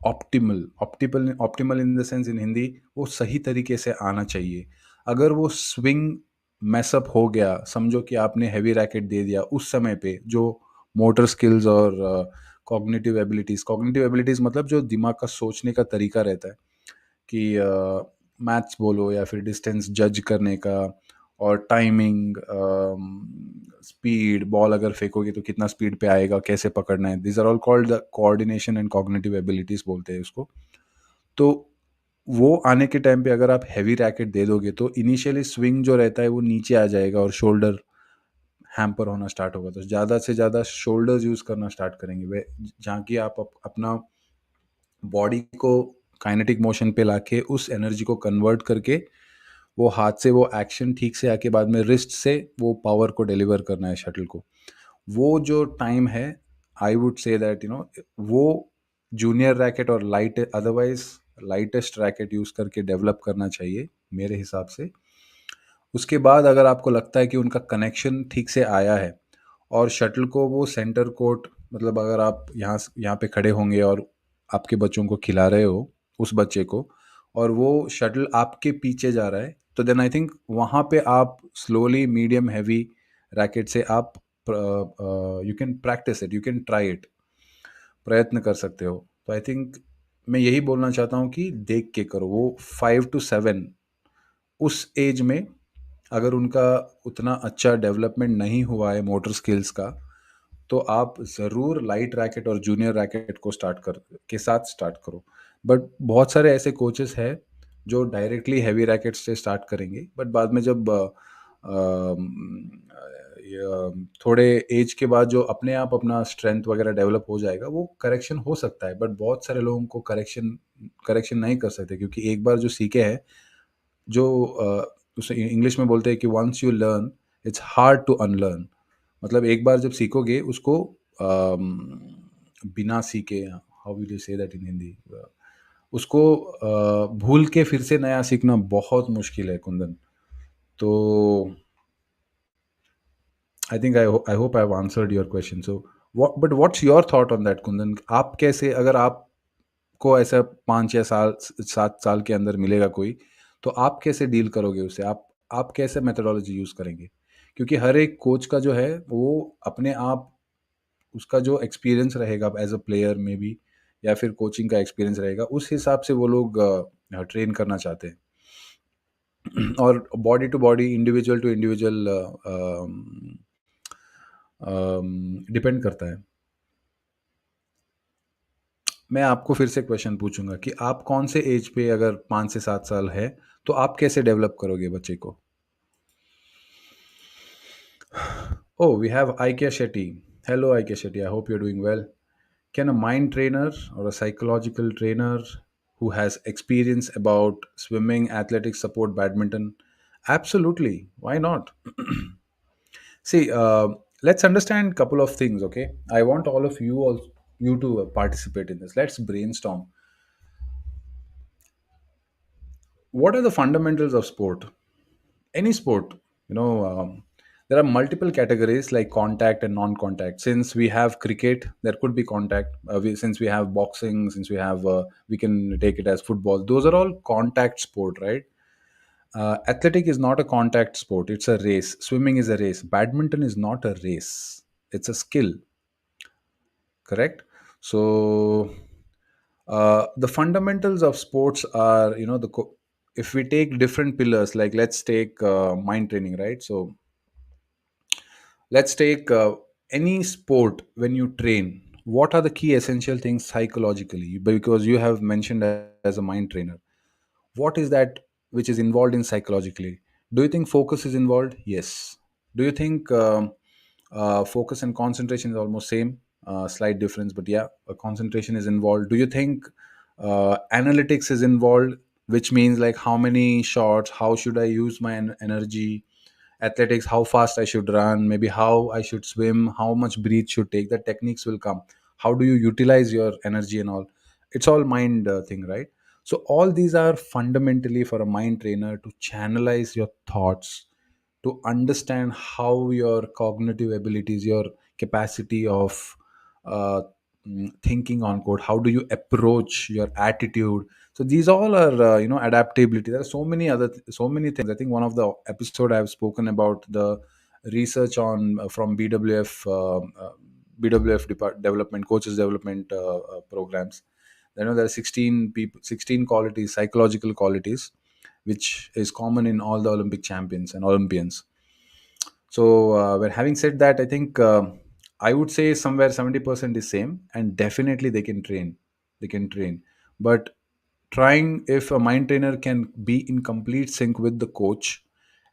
optimal in the sense in Hindi, वो सही तरीके से आना चाहिए. अगर वो swing mess up हो गया, समझो कि आपने हैवी रैकेट दे दिया उस समय पे, जो मोटर स्किल्स और कॉग्निटिव एबिलिटीज मतलब जो दिमाग का सोचने का तरीका रहता है, कि मैथ्स बोलो या फिर डिस्टेंस जज करने का, और टाइमिंग, स्पीड, बॉल अगर फेंकोगे तो कितना स्पीड पे आएगा, कैसे पकड़ना है, this are all called the coordination and cognitive abilities बोलते हैं उसको. तो वो आने के टाइम पे अगर आप हैवी रैकेट दे दोगे तो इनिशियली स्विंग जो रहता है वो नीचे आ जाएगा और शोल्डर हैम्पर होना स्टार्ट होगा. तो ज़्यादा से ज़्यादा शोल्डर्स यूज़ करना स्टार्ट करेंगे वे, जहाँ की आप अपना बॉडी को काइनेटिक मोशन पे लाके उस एनर्जी को कन्वर्ट करके वो हाथ से वो एक्शन ठीक से आके बाद में रिस्ट से वो पावर को डिलीवर करना है शटल को. वो जो टाइम है, आई वुड से दैट वो जूनियर रैकेट और light, otherwise lightest racket use करके डेवलप करना चाहिए मेरे हिसाब से. उसके बाद अगर आपको लगता है कि उनका कनेक्शन ठीक से आया है, और शटल को वो सेंटर कोर्ट, मतलब अगर आप यहाँ पे खड़े होंगे और आपके बच्चों को खिला रहे हो उस बच्चे को, और वो शटल आपके पीछे जा रहा है, तो देन आई थिंक वहाँ पे आप स्लोली मीडियम हैवी रैकेट से आप you can practice it, you can try it, प्रयत्न कर सकते हो. तो आई थिंक मैं यही बोलना चाहता हूँ कि देख के करो. वो 5 to 7 उस एज में अगर उनका उतना अच्छा डेवलपमेंट नहीं हुआ है मोटर स्किल्स का, तो आप ज़रूर लाइट रैकेट और जूनियर रैकेट को स्टार्ट करो. बट बहुत सारे ऐसे कोचेस हैं जो डायरेक्टली हैवी रैकेट से स्टार्ट करेंगे, बट बाद में जब थोड़े एज के बाद जो अपने आप अपना स्ट्रेंथ वगैरह डेवलप हो जाएगा, वो करेक्शन हो सकता है. बट बहुत सारे लोगों को करेक्शन नहीं कर सकते, क्योंकि एक बार जो सीखे हैं, जो उसे इंग्लिश में बोलते हैं कि once you learn it's hard to unlearn. मतलब एक बार जब सीखोगे उसको बिना सीखे, how will you say that in Hindi, उसको भूल के फिर से नया सीखना बहुत मुश्किल है कुंदन. तो I think I hope I have answered your question. So but what's your thought on that Kundan? आप कैसे, अगर आपको ऐसा 5 या 7 साल के अंदर मिलेगा कोई, तो आप कैसे डील करोगे उससे? आप कैसे मेथोडोलॉजी यूज करेंगे? क्योंकि हर एक कोच का जो है वो अपने आप, उसका जो एक्सपीरियंस रहेगा एज अ प्लेयर में भी, या फिर कोचिंग का एक्सपीरियंस रहेगा, उस हिसाब से वो लोग ट्रेन करना चाहते हैं. और body to body, individual to individual depend करता है. मैं आपको फिर से क्वेश्चन पूछूंगा कि आप कौन से एज पे, अगर 5 से 7 साल है, तो आप कैसे डेवलप करोगे बच्चे को? Oh, we have Aikya Shetty. Hello, Aikya Shetty. I hope you're doing well. Can a mind trainer or a psychological trainer who has experience about swimming, athletics support badminton? Absolutely. Why not? See, let's understand a couple of things, okay? I want all of you to participate in this. Let's brainstorm. What are the fundamentals of sport? Any sport, you know, there are multiple categories like contact and non-contact. Since we have cricket, there could be contact. Since we have boxing, since we have we can take it as football, those are all contact sport, right? Athletic is not a contact sport, it's a race. Swimming is a race. Badminton is not a race, it's a skill. Correct. So the fundamentals of sports are, if we take different pillars, like let's take mind training, right? So let's take any sport. When you train, what are the key essential things psychologically? Because you have mentioned as a mind trainer, what is that which is involved in psychologically? Do you think focus is involved? Yes. Do you think focus and concentration is almost same? slight difference, but yeah, a concentration is involved. Do you think analytics is involved, which means like how many shots, how should I use my energy? Athletics, how fast I should run, maybe how I should swim, how much breathe should take, the techniques will come. How do you utilize your energy and all? It's all mind thing, right? So all these are fundamentally for a mind trainer to channelize your thoughts, to understand how your cognitive abilities, your capacity of uh, thinking on code, how do you approach your attitude. So these all are adaptability. There are so many so many things. I think one of the episode I've spoken about the research on from BWF development coaches development programs. There are 16 people, 16 qualities, psychological qualities, which is common in all the Olympic champions and Olympians. So, when having said that, I think I would say somewhere 70% is same, and definitely they can train. They can train, but trying if a mind trainer can be in complete sync with the coach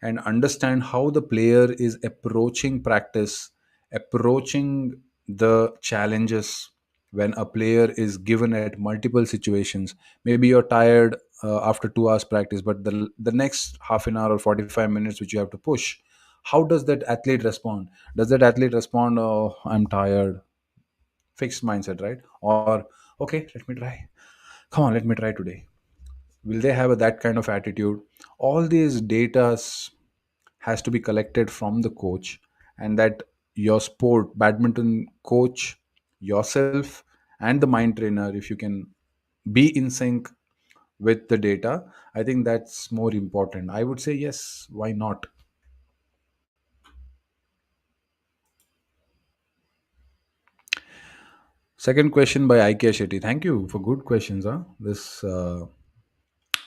and understand how the player is approaching practice, approaching the challenges when a player is given at multiple situations. Maybe you're tired after 2 hours practice, but the next half an hour or 45 minutes which you have to push, how does that athlete respond? Does that athlete respond, oh, I'm tired, fixed mindset, right? Or, okay, let me try, come on, let me try today? Will they have that kind of attitude? All these data has to be collected from the coach, and that your sport badminton coach, yourself, and the mind trainer, if you can be in sync with the data, I think that's more important. I would say yes, why not? Second question by IK Shetty. Thank you for good questions. Huh? This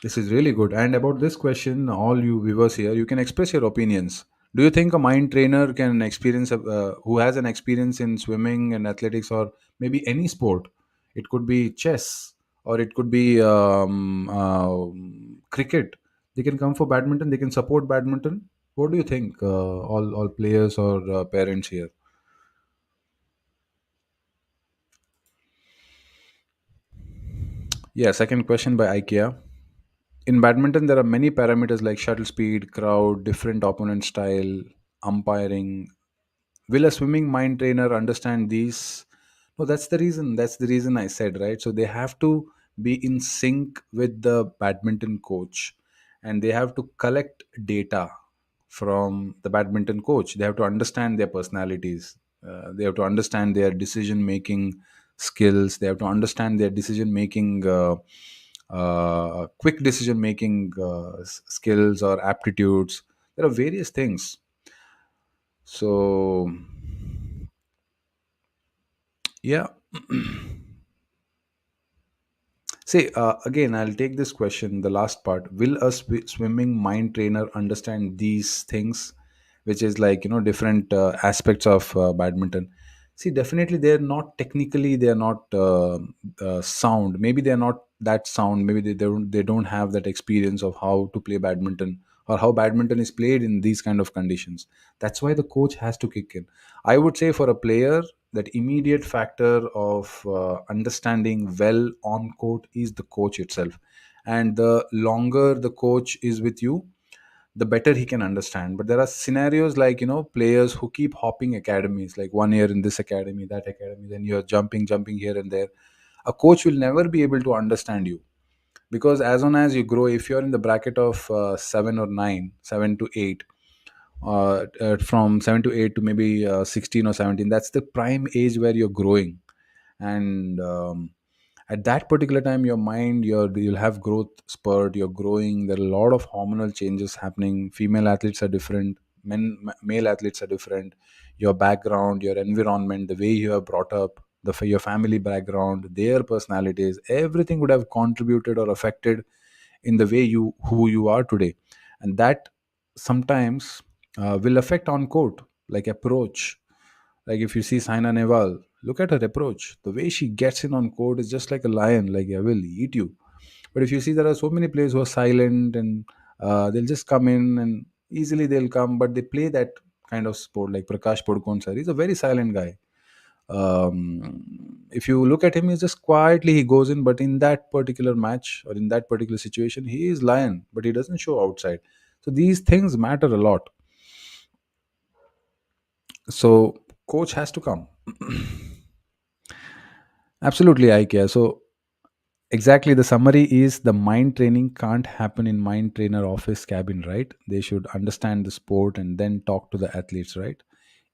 is really good. And about this question, all you viewers here, you can express your opinions. Do you think a mind trainer can experience who has an experience in swimming and athletics or maybe any sport? It could be chess or it could be cricket. They can come for badminton. They can support badminton. What do you think? All players or parents here? Yeah. Second question by IKEA. In badminton, there are many parameters like shuttle speed, crowd, different opponent style, umpiring. Will a swimming mind trainer understand these? No, that's the reason I said, right? So they have to be in sync with the badminton coach, and they have to collect data from the badminton coach. They have to understand their personalities. They have to understand their decision making skills. They have to understand their decision making quick decision making skills or aptitudes. There are various things. So yeah. See, again, I'll take this question, the last part. Will a swimming mind trainer understand these things, which is like, different aspects of badminton? See, definitely they're not technically, they're not sound. Maybe they're not that sound. Maybe they don't have that experience of how to play badminton or how badminton is played in these kind of conditions. That's why the coach has to kick in. I would say for a player, that immediate factor of understanding well on court is the coach itself, and the longer the coach is with you, the better he can understand. But there are scenarios like, players who keep hopping academies, like 1 year in this academy, that academy, then you're jumping here and there. A coach will never be able to understand you, because as soon as you grow, if you're in the bracket of 7 or 9, 7 to 8, from 7 to 8 to maybe 16 or 17, that's the prime age where you're growing. And at that particular time, your mind, you'll have growth spurt, you're growing, there are a lot of hormonal changes happening. Female athletes are different, male athletes are different. Your background, your environment, the way you are brought up, your family background, their personalities, everything would have contributed or affected in the way you who you are today. And that sometimes will affect on court, like approach. Like if you see Saina Nehwal, look at her approach. The way she gets in on court is just like a lion, like I will eat you. But if you see, there are so many players who are silent, and they'll just come in and easily they'll come, but they play that kind of sport. Like Prakash Podkon sir, he's a very silent guy. If you look at him, he's just quietly he goes in, but in that particular match or in that particular situation, he is lion, but he doesn't show outside. So these things matter a lot. So coach has to come. Absolutely, I care. So exactly, the summary is the mind training can't happen in mind trainer office cabin, right? They should understand the sport and then talk to the athletes, right?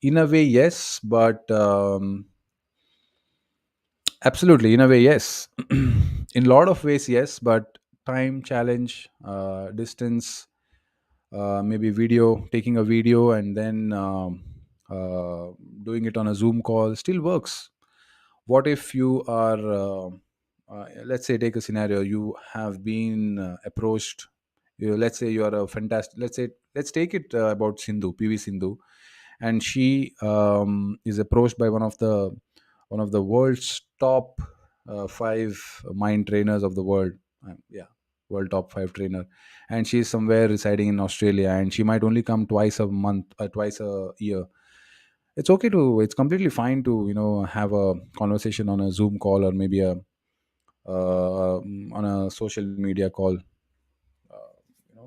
In a way, yes, but absolutely, in a way, yes. In a lot of ways, yes, but time, challenge, distance, maybe video, taking a video and then uh, doing it on a Zoom call still works. What if you are, let's say, take a scenario, you have been approached, let's say you are a fantastic, let's take it about Sindhu, PV Sindhu, and she is approached by one of the world's top five mind trainers of the world. Yeah, world top five trainer, and she's somewhere residing in Australia, and she might only come twice a month, twice a year. It's completely fine to have a conversation on a Zoom call or maybe a on a social media call.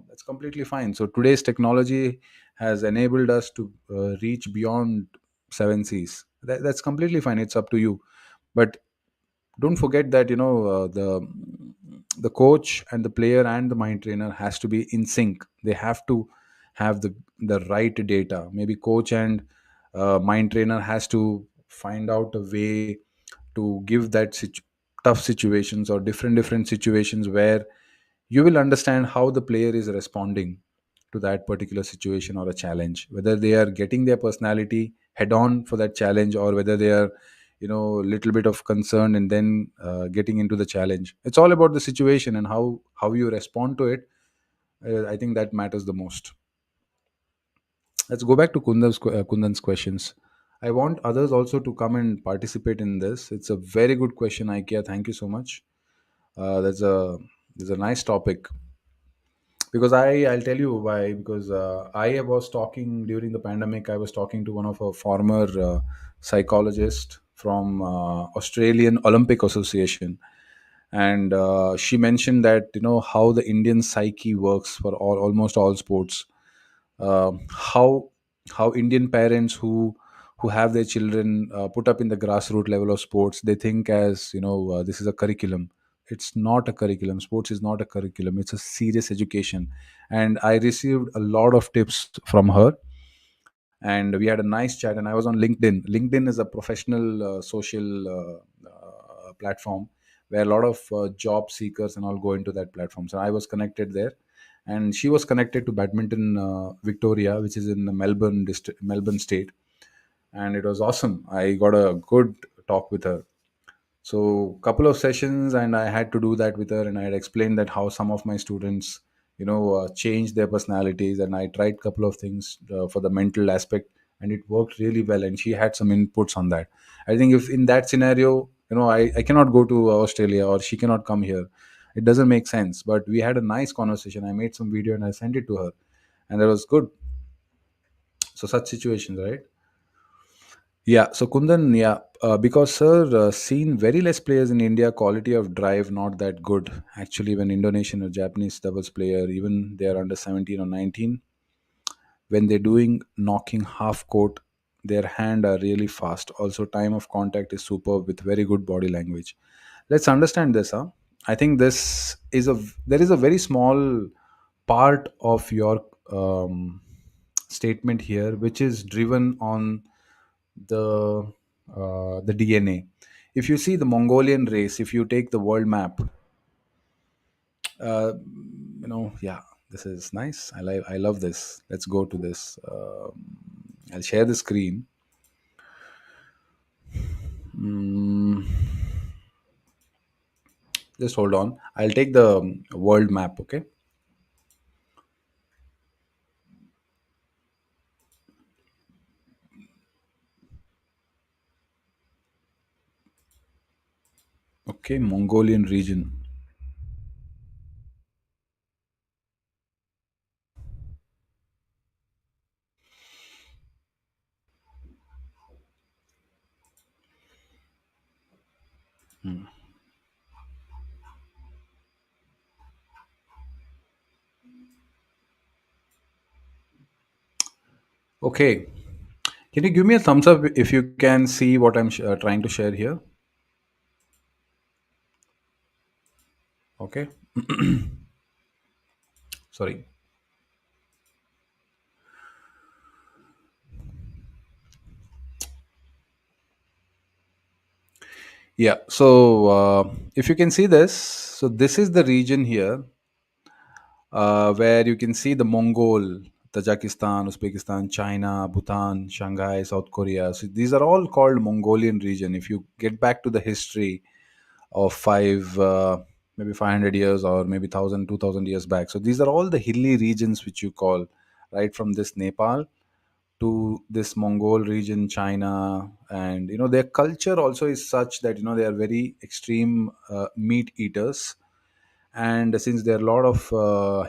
That's completely fine. So today's technology has enabled us to reach beyond seven seas. That's completely fine. It's up to you. But don't forget that the coach and the player and the mind trainer has to be in sync. They have to have the right data. Maybe coach and mind trainer has to find out a way to give that tough situations or different situations where you will understand how the player is responding to that particular situation or a challenge, whether they are getting their personality head on for that challenge or whether they are little bit of concern and then getting into the challenge. It's all about the situation and how you respond to it. I think that matters the most. Let's go back to Kundan's questions. I want others also to come and participate in this. It's a very good question, Ikea. Thank you so much. There's a nice topic. Because I'll tell you why. Because I was talking during the pandemic. I was talking to one of a former psychologist from Australian Olympic Association, and she mentioned that how the Indian psyche works for almost all sports. How Indian parents who have their children put up in the grassroots level of sports, they think as this is a curriculum. It's not a curriculum. Sports is not a curriculum. It's a serious education. And I received a lot of tips from her, and we had a nice chat. And I was on LinkedIn is a professional social platform where a lot of job seekers and all go into that platform. So I was connected there, and she was connected to Badminton Victoria, which is in the Melbourne state. And it was awesome. I got a good talk with her. So couple of sessions, and I had to do that with her, and I had explained that how some of my students changed their personalities, and I tried couple of things for the mental aspect, and it worked really well, and she had some inputs on that. I think if in that scenario, I cannot go to Australia or she cannot come here, it doesn't make sense. But we had a nice conversation. I made some video and I sent it to her, and that was good. So such situations, right? Yeah, so Kundan, yeah, because sir, seen very less players in India, quality of drive not that good. Actually, when Indonesian or Japanese doubles player, even they are under 17 or 19, when they're doing knocking half court, their hand are really fast. Also, time of contact is superb with very good body language. Let's understand this, huh? I think there is a very small part of your statement here, which is driven on the DNA. If you see the Mongolian race, if you take the world map, uh, yeah, this is nice. I love this. Let's go to this. I'll share the screen. Mm, just hold on. I'll take the world map. Okay. Okay, Mongolian region. Okay. Can you give me a thumbs up if you can see what I'm trying to share here? Okay. Sorry. Yeah. So if you can see this, so this is the region here where you can see the Mongol, Tajikistan, Uzbekistan, China, Bhutan, Shanghai, South Korea. So these are all called Mongolian region. If you get back to the history of maybe 500 years or maybe 1000, 2000 years back, so these are all the hilly regions which you call, right from this Nepal to this Mongol region, China. And their culture also is such that they are very extreme meat eaters. And since there are a lot of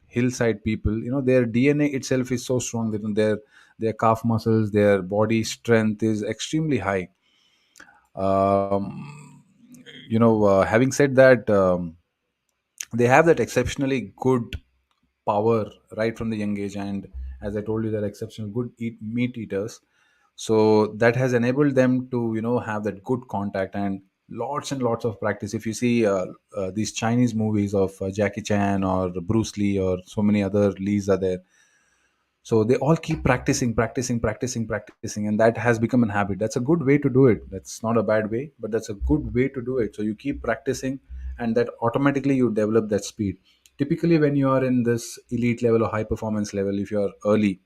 hillside people, their DNA itself is so strong that their calf muscles, their body strength is extremely high. um, Having said that, they have that exceptionally good power right from the young age. And as I told you, they're exceptional good meat eaters. So that has enabled them to have that good contact and lots of practice. If you see these Chinese movies of Jackie Chan or Bruce Lee or so many other Lees are there, so they all keep practicing, and that has become an habit. That's a good way to do it. That's not a bad way, but that's a good way to do it. So you keep practicing, and that automatically you develop that speed. Typically, when you are in this elite level or high performance level, if you are early,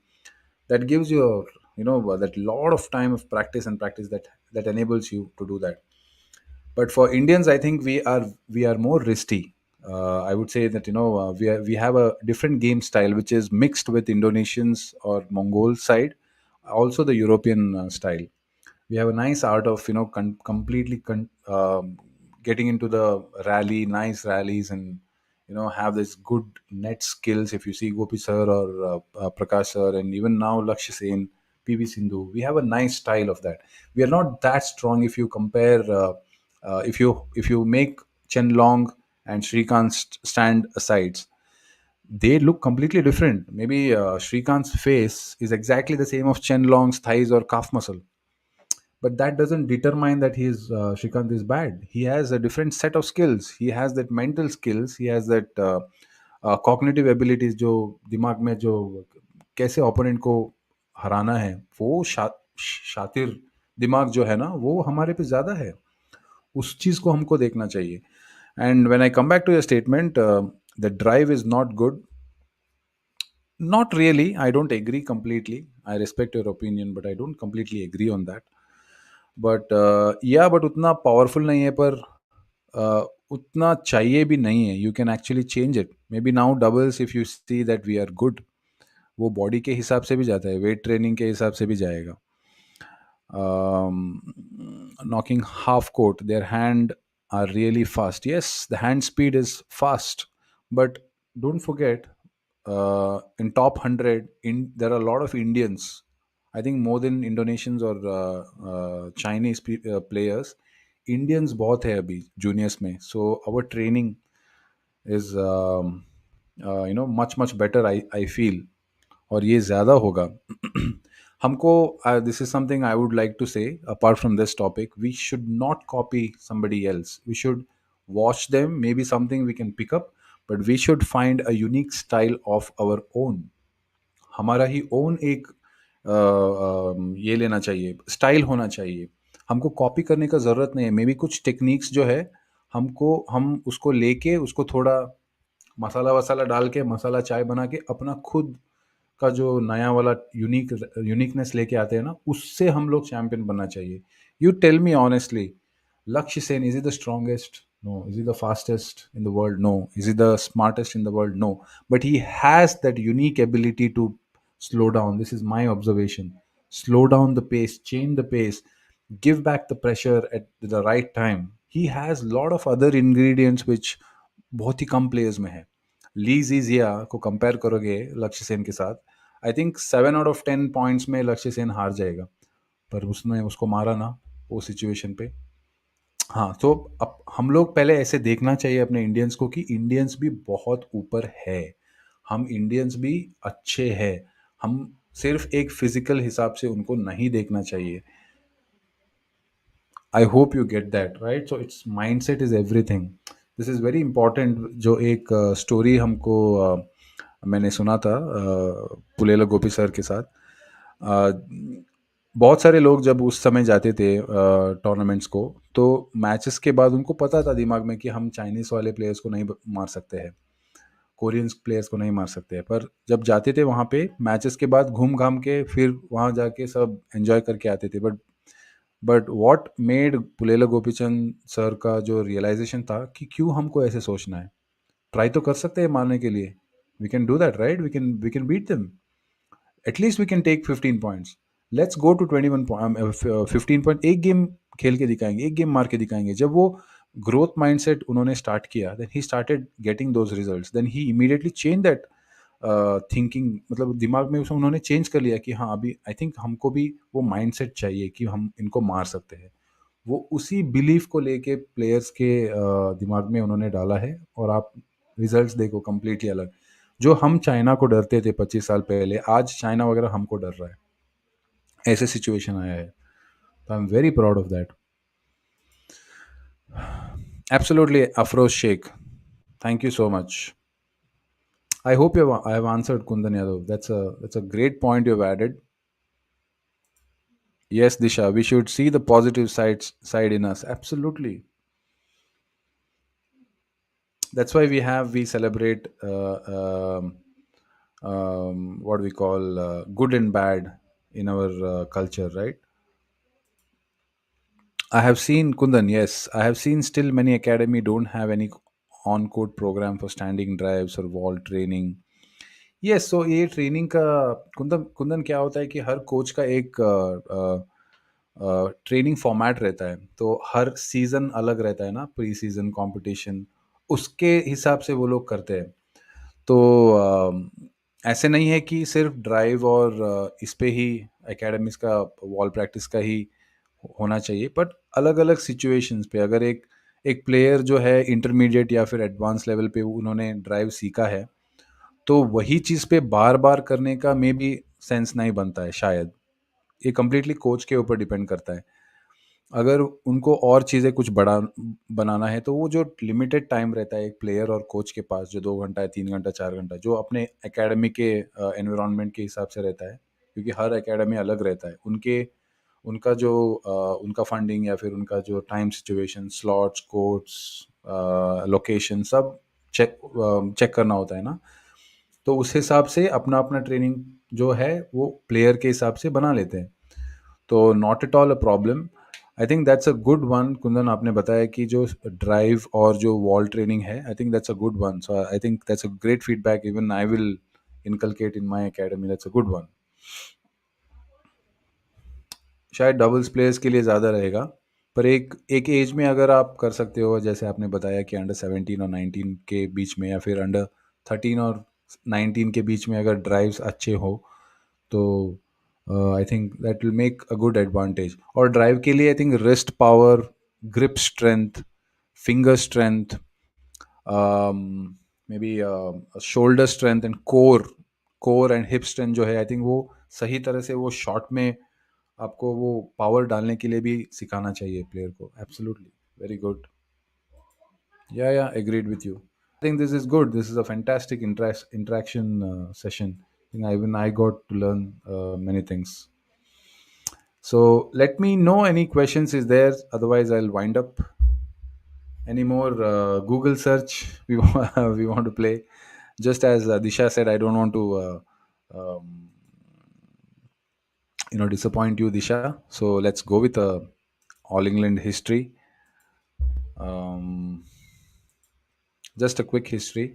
that gives you that lot of time of practice and practice that enables you to do that. But for Indians, I think we are more risky. I would say that we have a different game style which is mixed with Indonesians or Mongol side, also the European style. We have a nice art of completely getting into the rally, nice rallies, and have this good net skills. If you see Gopi sir or Prakash sir, and even now Lakshya Sen, PV Sindhu, we have a nice style of that. We are not that strong if you compare. If you make Chen Long and Shrikant stand aside, they look completely different. Maybe Shrikant's face is exactly the same of Chen Long's thighs or calf muscle, but that doesn't determine that Shrikant is bad. He has a different set of skills. He has that mental skills. He has that cognitive abilities, जो दिमाग में जो कैसे opponent को हराना है, वो शातिर दिमाग जो है ना, वो हमारे पे ज़्यादा है. उस चीज़ को हमको देखना चाहिए. And when I come back to your statement, the drive is not good. Not really. I don't agree completely. I respect your opinion, but I don't completely agree on that. But या but उतना powerful नहीं है, पर उतना चाहिए भी नहीं है. You can actually change it. Maybe now doubles, if you see that we are good, वो बॉडी के हिसाब से भी जाता है, वेट ट्रेनिंग के हिसाब से भी जाएगा. Knocking half court, their hand are really fast. Yes, the hand speed is fast, but don't forget, in top 100, there are a lot of Indians. I think more than Indonesians or Chinese players. Indians बहुत है अभी juniors में. So our training is much better, I feel. और ये ज़्यादा होगा. हमको, this is something I would like to say apart from this topic. We should not copy somebody else. We should watch them, maybe something we can pick up, but we should find a unique style of our own. हमारा ही own एक ये लेना चाहिए, style होना चाहिए. हमको copy करने का ज़रूरत नहीं है. मे बी कुछ टेक्निक्स जो है, हम उसको लेके उसको थोड़ा मसाला वसाला डाल के मसाला चाय बना के अपना खुद का जो नया वाला यूनिकनेस लेके आते हैं ना, उससे हम लोग चैंपियन बनना चाहिए. You tell me honestly, Lakshya Sen, is he the strongest? No. Is he the fastest in the world? No. Is he the smartest in the world? No. But he has that unique ability to slow down. This is my observation. Slow down the pace, change the pace, give back the pressure at the right time. He has a lot of other ingredients which बहुत ही कम players में है. ली जीजिया को compare करोगे लक्ष्य सेन के साथ, I think 7 out of 10 points में लक्ष्य सेन हार जाएगा. पर उसने उसको मारा ना वो सिचुएशन पे. हाँ, तो अब हम लोग पहले ऐसे देखना चाहिए अपने इंडियंस को कि इंडियंस भी बहुत ऊपर है। हम इंडियंस भी अच्छे हैं। हम सिर्फ एक फिजिकल हिसाब से उनको नहीं देखना चाहिए। I hope you get that right. So it's mindset is everything. This is very important. जो एक स्टोरी हमको मैंने सुना था पुलेला गोपी सर के साथ। बहुत सारे लोग जब उस समय जाते थे टूर्नामेंट्स को, तो मैचेस के बाद उनको पता था दिमाग में कि हम चाइनीज वाले प्लेयर्स को नहीं मार सकते हैं, कोरियंस प्लेयर्स को नहीं मार सकते हैं। पर जब जाते थे वहाँ पे मैचेस के बाद घूम घाम के फिर वहाँ जाके सब एंजॉय करके आते थे। But what made Pullela Gopichand sir का जो रियलाइजेशन था कि क्यों हमको ऐसे सोचना है, ट्राई तो कर सकते हैं मारने के लिए। We can do that right, we can beat them. At least we can take 15 points. Let's go to 21 15 point. एक गेम खेल के दिखाएंगे, एक गेम मार के दिखाएंगे। जब वो ग्रोथ माइंडसेट उन्होंने स्टार्ट किया, then he started getting those results, then he immediately change that thinking. मतलब दिमाग में उसे उन्होंने चेंज कर लिया कि हाँ अभी आई थिंक हमको भी वो माइंडसेट चाहिए कि हम इनको मार सकते हैं। वो उसी बिलीफ को लेके प्लेयर्स के दिमाग में उन्होंने डाला है। और आप रिजल्ट्स देखो कंप्लीटली अलग। जो हम चाइना को डरते थे 25 साल पहले, आज चाइना वगैरह हमको डर रहा है। ऐसे सिचुएशन आया है। तो I am very proud of that. Absolutely Afroz Shaikh, thank you so much. I hope I have answered Kundan Yadav. That's a great point you've added. Yes, Disha, we should see the positive side in us. Absolutely. That's why we celebrate what we call good and bad in our culture, right? I have seen Kundan. Yes, I have seen still many academy don't have any on-court program for standing drives or wall training. Yes, so ये training का कुंदन कुंदन क्या होता है कि हर coach का एक training format रहता है। तो हर सीजन अलग रहता है ना, प्री सीजन कंपटीशन, उसके हिसाब से वो लोग करते हैं। तो ऐसे नहीं है कि सिर्फ ड्राइव और इस पे ही एकेडमिक्स का वॉल प्रैक्टिस का ही होना चाहिए। बट अलग अलग सिचुएशंस पे अगर एक एक प्लेयर जो है इंटरमीडिएट या फिर एडवांस लेवल पे उन्होंने ड्राइव सीखा है, तो वही चीज़ पे बार-बार करने का मे बी सेंस नहीं बनता है शायद। ये कंप्लीटली कोच के ऊपर डिपेंड करता है। अगर उनको और चीज़ें कुछ बड़ा बनाना है, तो वो जो लिमिटेड टाइम रहता है एक प्लेयर और कोच के पास, जो 2 घंटा, 3 घंटा, 4 घंटा, जो अपने एकेडमी के एनवायरनमेंट के हिसाब से रहता है, क्योंकि हर एकेडमी अलग रहता है। उनका जो उनका फंडिंग या फिर उनका जो time situation, slots, courts, location सब चेक करना होता है ना। तो उस हिसाब से अपना-अपना ट्रेनिंग जो है वो प्लेयर के हिसाब से बना लेते हैं। तो not at all a problem. I think that's a good one. Kundan, आपने बताया कि जो ड्राइव और जो वॉल ट्रेनिंग है, I think that's a good one. So I think that's a great feedback. Even I will inculcate in my academy. That's a good one. शायद doubles players के लिए ज़्यादा रहेगा, पर एक एक एज में अगर आप कर सकते हो, जैसे आपने बताया कि अंडर 17 और 19 के बीच में, या फिर अंडर 13 और 19 के बीच में अगर ड्राइव्स अच्छे हो, तो I think that will make a good advantage. और ड्राइव के लिए I think wrist power, grip strength, finger strength, may be shoulder strength and core and hip strength जो है, आई थिंक वो सही तरह से वो शॉट में आपको वो पावर डालने के लिए भी सिखाना चाहिए प्लेयर को। Absolutely, very good. Yeah agreed with you. I think this is good. This is a fantastic interaction session. I think even I got to learn many things. So let me know any questions is there. Otherwise, I'll wind up. Any more Google search we we want to play? Just as Disha said, I don't want to disappoint you, Disha. So let's go with All England history. Um, just a quick history.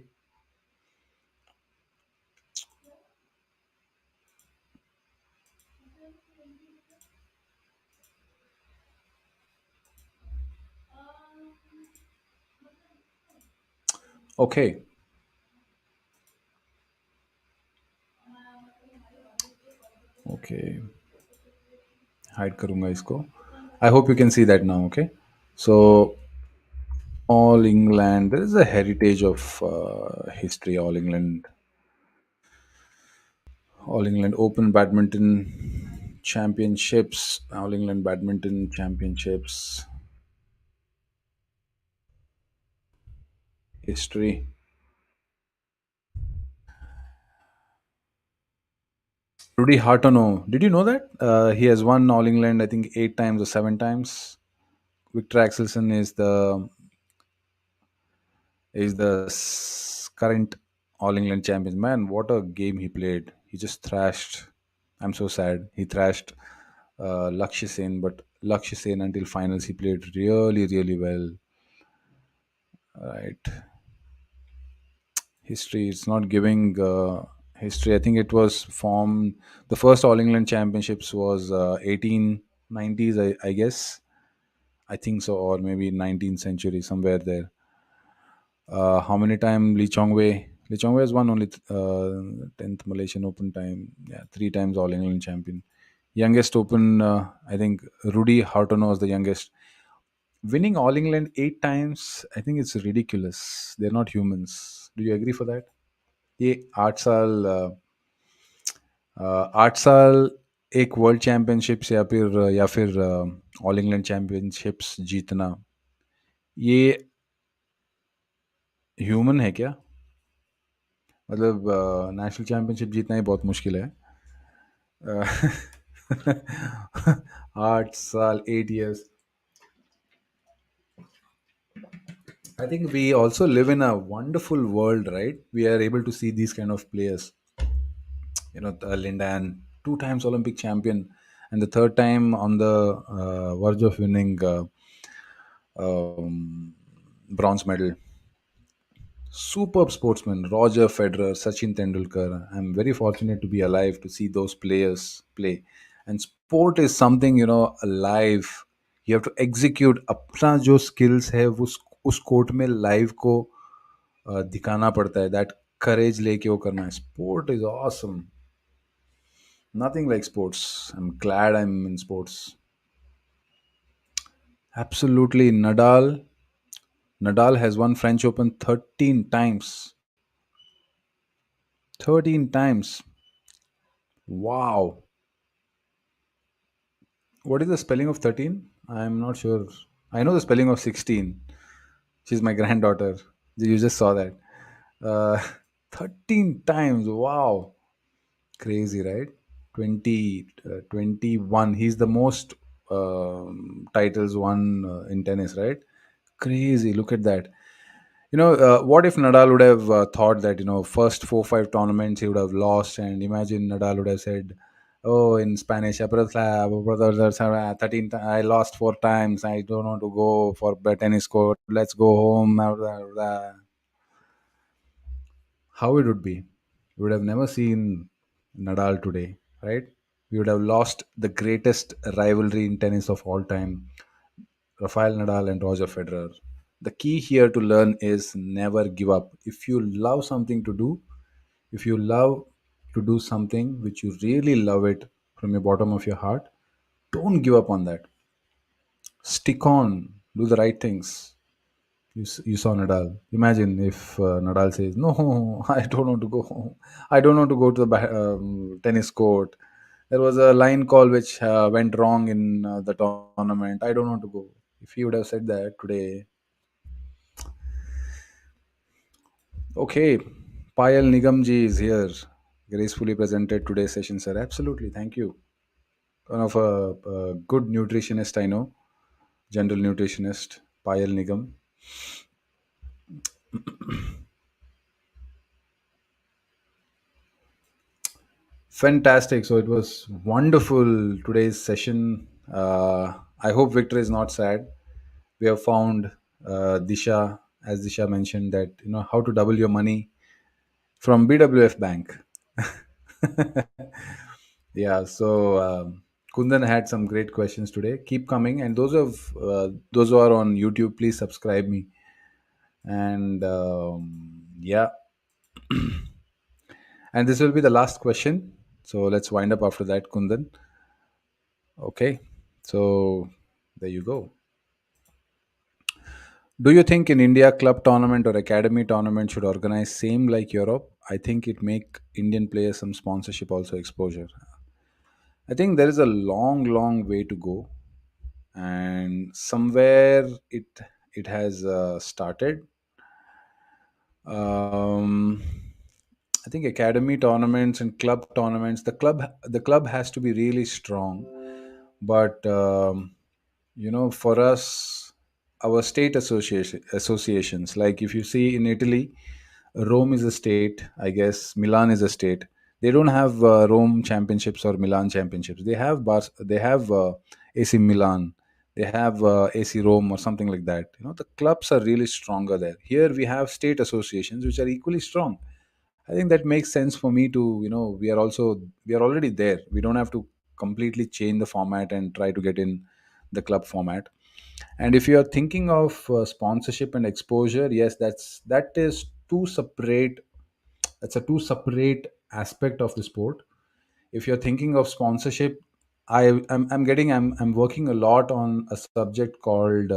Okay, okay. Hide करूँगा इसको. I hope you can see that now. Okay. So All England, there is a heritage of history. All England Open Badminton Championships, All England Badminton Championships history. Rudy Hartono, did you know that he has won All England? I think 8 times or 7 times. Victor Axelson is the current All England champion. Man, what a game he played! He just thrashed. I'm so sad. He thrashed Lakshya Sen, but Lakshya Sen until finals he played really, really well. Right, history. It's not giving history. I think it was formed. The first All England Championships was 1890s. I guess. I think so, or maybe 19th century somewhere there. How many time Lee Chong Wei? Lee Chong Wei has won only 10th Malaysian Open time. Yeah, 3 times All England champion. Youngest Open, I think Rudy Hartono was the youngest. Winning All England 8 times, I think it's ridiculous. They're not humans. Do you agree for that? ये 8 साल एक world championships या फिर all England championships जीतना ये human है क्या? मतलब नेशनल चैंपियनशिप जीतना ही बहुत मुश्किल है. 8 साल, 8 years. I think we also live in a wonderful world, right? We are able to see these kind of players. Lindan, 2 times Olympic champion, and the third time on the verge of winning bronze medal. Superb sportsman, Roger Federer, Sachin Tendulkar. I'm very fortunate to be alive to see those players play. And sport is something, alive. You have to execute अपना जो skills है उस court में live को दिखाना पड़ता है. That courage लेके वो करना है. Sport is awesome. Nothing like sports. I'm glad I'm in sports. Absolutely. Nadal has won French Open 13 times. 13 times. Wow. What is the spelling of 13? I'm not sure. I know the spelling of 16. She's my granddaughter. You just saw that. Uh, 13 times. Wow. Crazy, right? 21. He's the most titles won in tennis, right? Crazy. Look at that. What if Nadal would have thought that, first 4 5 tournaments he would have lost, and imagine Nadal would have said, "Oh, in Spanish, 13, I lost 4 times. I don't want to go for the tennis court. Let's go home." How it would be? We would have never seen Nadal today, right? We would have lost the greatest rivalry in tennis of all time, Rafael Nadal and Roger Federer. The key here to learn is never give up. If you love something to do, if you love to do something which you really love it from your bottom of your heart, don't give up on that. Stick on, do the right things. You saw Nadal. Imagine if Nadal says, "No, I don't want to go home. I don't want to go to the tennis court. There was a line call which went wrong in the tournament. I don't want to go." If he would have said that today, okay, Payal Nigamji is here. Gracefully presented today's session, sir. Absolutely. Thank you. One of a good nutritionist I know, general nutritionist, Payal Nigam. Fantastic. So it was wonderful today's session. I hope Victor is not sad. We have found Disha, as Disha mentioned, that how to double your money from BWF Bank. Yeah, so Kundan had some great questions today. Keep coming, and those who are on YouTube, please subscribe me. And yeah, and this will be the last question. So let's wind up after that, Kundan. Okay, so there you go. Do you think in India club tournament or academy tournament should organize same like Europe? I think it make Indian players some sponsorship also exposure. I think there is a long way to go, and somewhere it has started. Um, I think academy tournaments and club tournaments. The club has to be really strong, but for us, our state associations, like if you see in Italy, Rome is a state, I guess Milan is a state. They don't have Rome championships or Milan championships. They have AC Milan, they have AC Rome or something like that. The clubs are really stronger there. Here we have state associations which are equally strong. I think that makes sense for me to, we are already there. We don't have to completely change the format and try to get in the club format. And if you are thinking of sponsorship and exposure, yes, that is two separate. That's a two separate aspect of the sport. If you're thinking of sponsorship, I'm working a lot on a subject called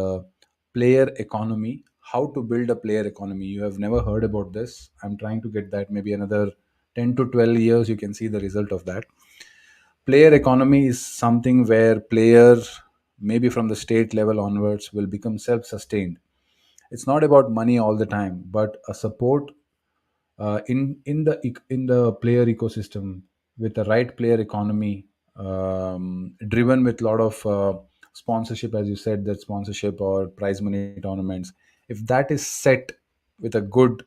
player economy. How to build a player economy. You have never heard about this. I'm trying to get that. Maybe another 10 to 12 years you can see the result of that. Player economy is something where players, maybe from the state level onwards, will become self-sustained. It's not about money all the time, but a support in the player ecosystem, with the right player economy, driven with a lot of sponsorship, as you said, that sponsorship or prize money tournaments. If that is set with a good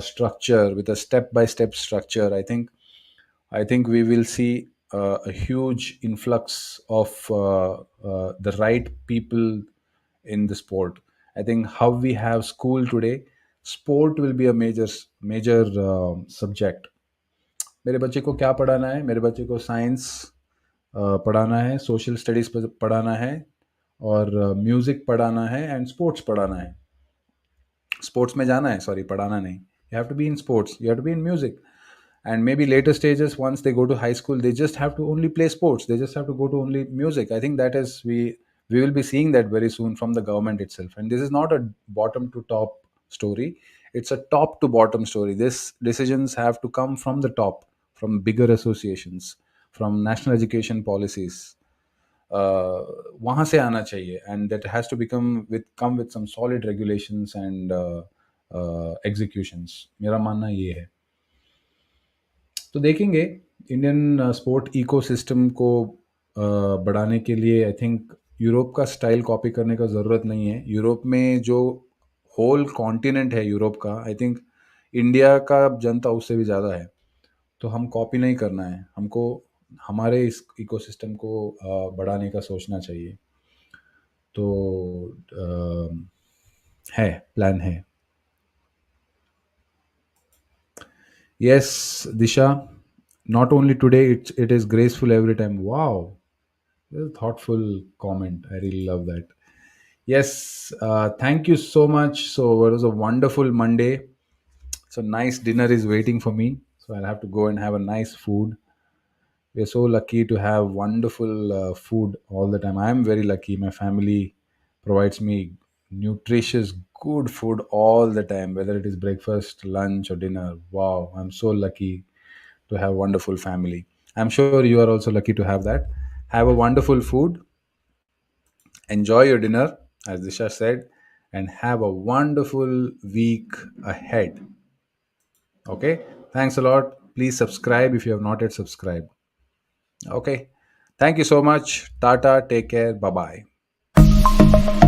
structure, with a step by step structure, I think we will see a huge influx of the right people in the sport. I think how we have school today, sport will be a major subject. मेरे बच्चे को क्या पढ़ाना है? मेरे बच्चे को science पढ़ाना है, सोशल स्टडीज पढ़ाना है, और म्यूजिक पढ़ाना है, एंड स्पोर्ट्स पढ़ाना है. स्पोर्ट्स में जाना है, सॉरी, पढ़ाना नहीं. You have to be in sports, you have to be in music. And maybe later stages, once they go to high school, they just have to only play sports, they just have to go to only music. I think that is, we will be seeing that very soon from the government itself. And this is not a bottom to top story, it's a top to bottom story. This decisions have to come from the top, from bigger associations, from national education policies. वहाँ से आना चाहिए, and that has to come with some solid regulations and executions. मेरा मानना ये है. तो देखेंगे इंडियन स्पोर्ट इकोसिस्टम को बढ़ाने के लिए. आई थिंक यूरोप का स्टाइल कॉपी करने का ज़रूरत नहीं है. यूरोप में जो होल कॉन्टिनेंट है यूरोप का, आई थिंक इंडिया का जनता उससे भी ज़्यादा है. तो हम कॉपी नहीं करना है, हमको हमारे इस इकोसिस्टम को बढ़ाने का सोचना चाहिए. तो है, प्लान है. Yes, Disha. Not only today, it is graceful every time. Wow, that's a thoughtful comment. I really love that. Yes, thank you so much. So it was a wonderful Monday. So nice dinner is waiting for me. So I'll have to go and have a nice food. We're so lucky to have wonderful food all the time. I'm very lucky. My family provides me nutritious, good food all the time, whether it is breakfast, lunch, or dinner. Wow, I'm so lucky to have wonderful family. I'm sure you are also lucky to have that. Have a wonderful food, enjoy your dinner, as Disha said, and have a wonderful week ahead. Okay, thanks a lot. Please subscribe if you have not yet subscribed. Okay, thank you so much. Tata, take care, bye bye.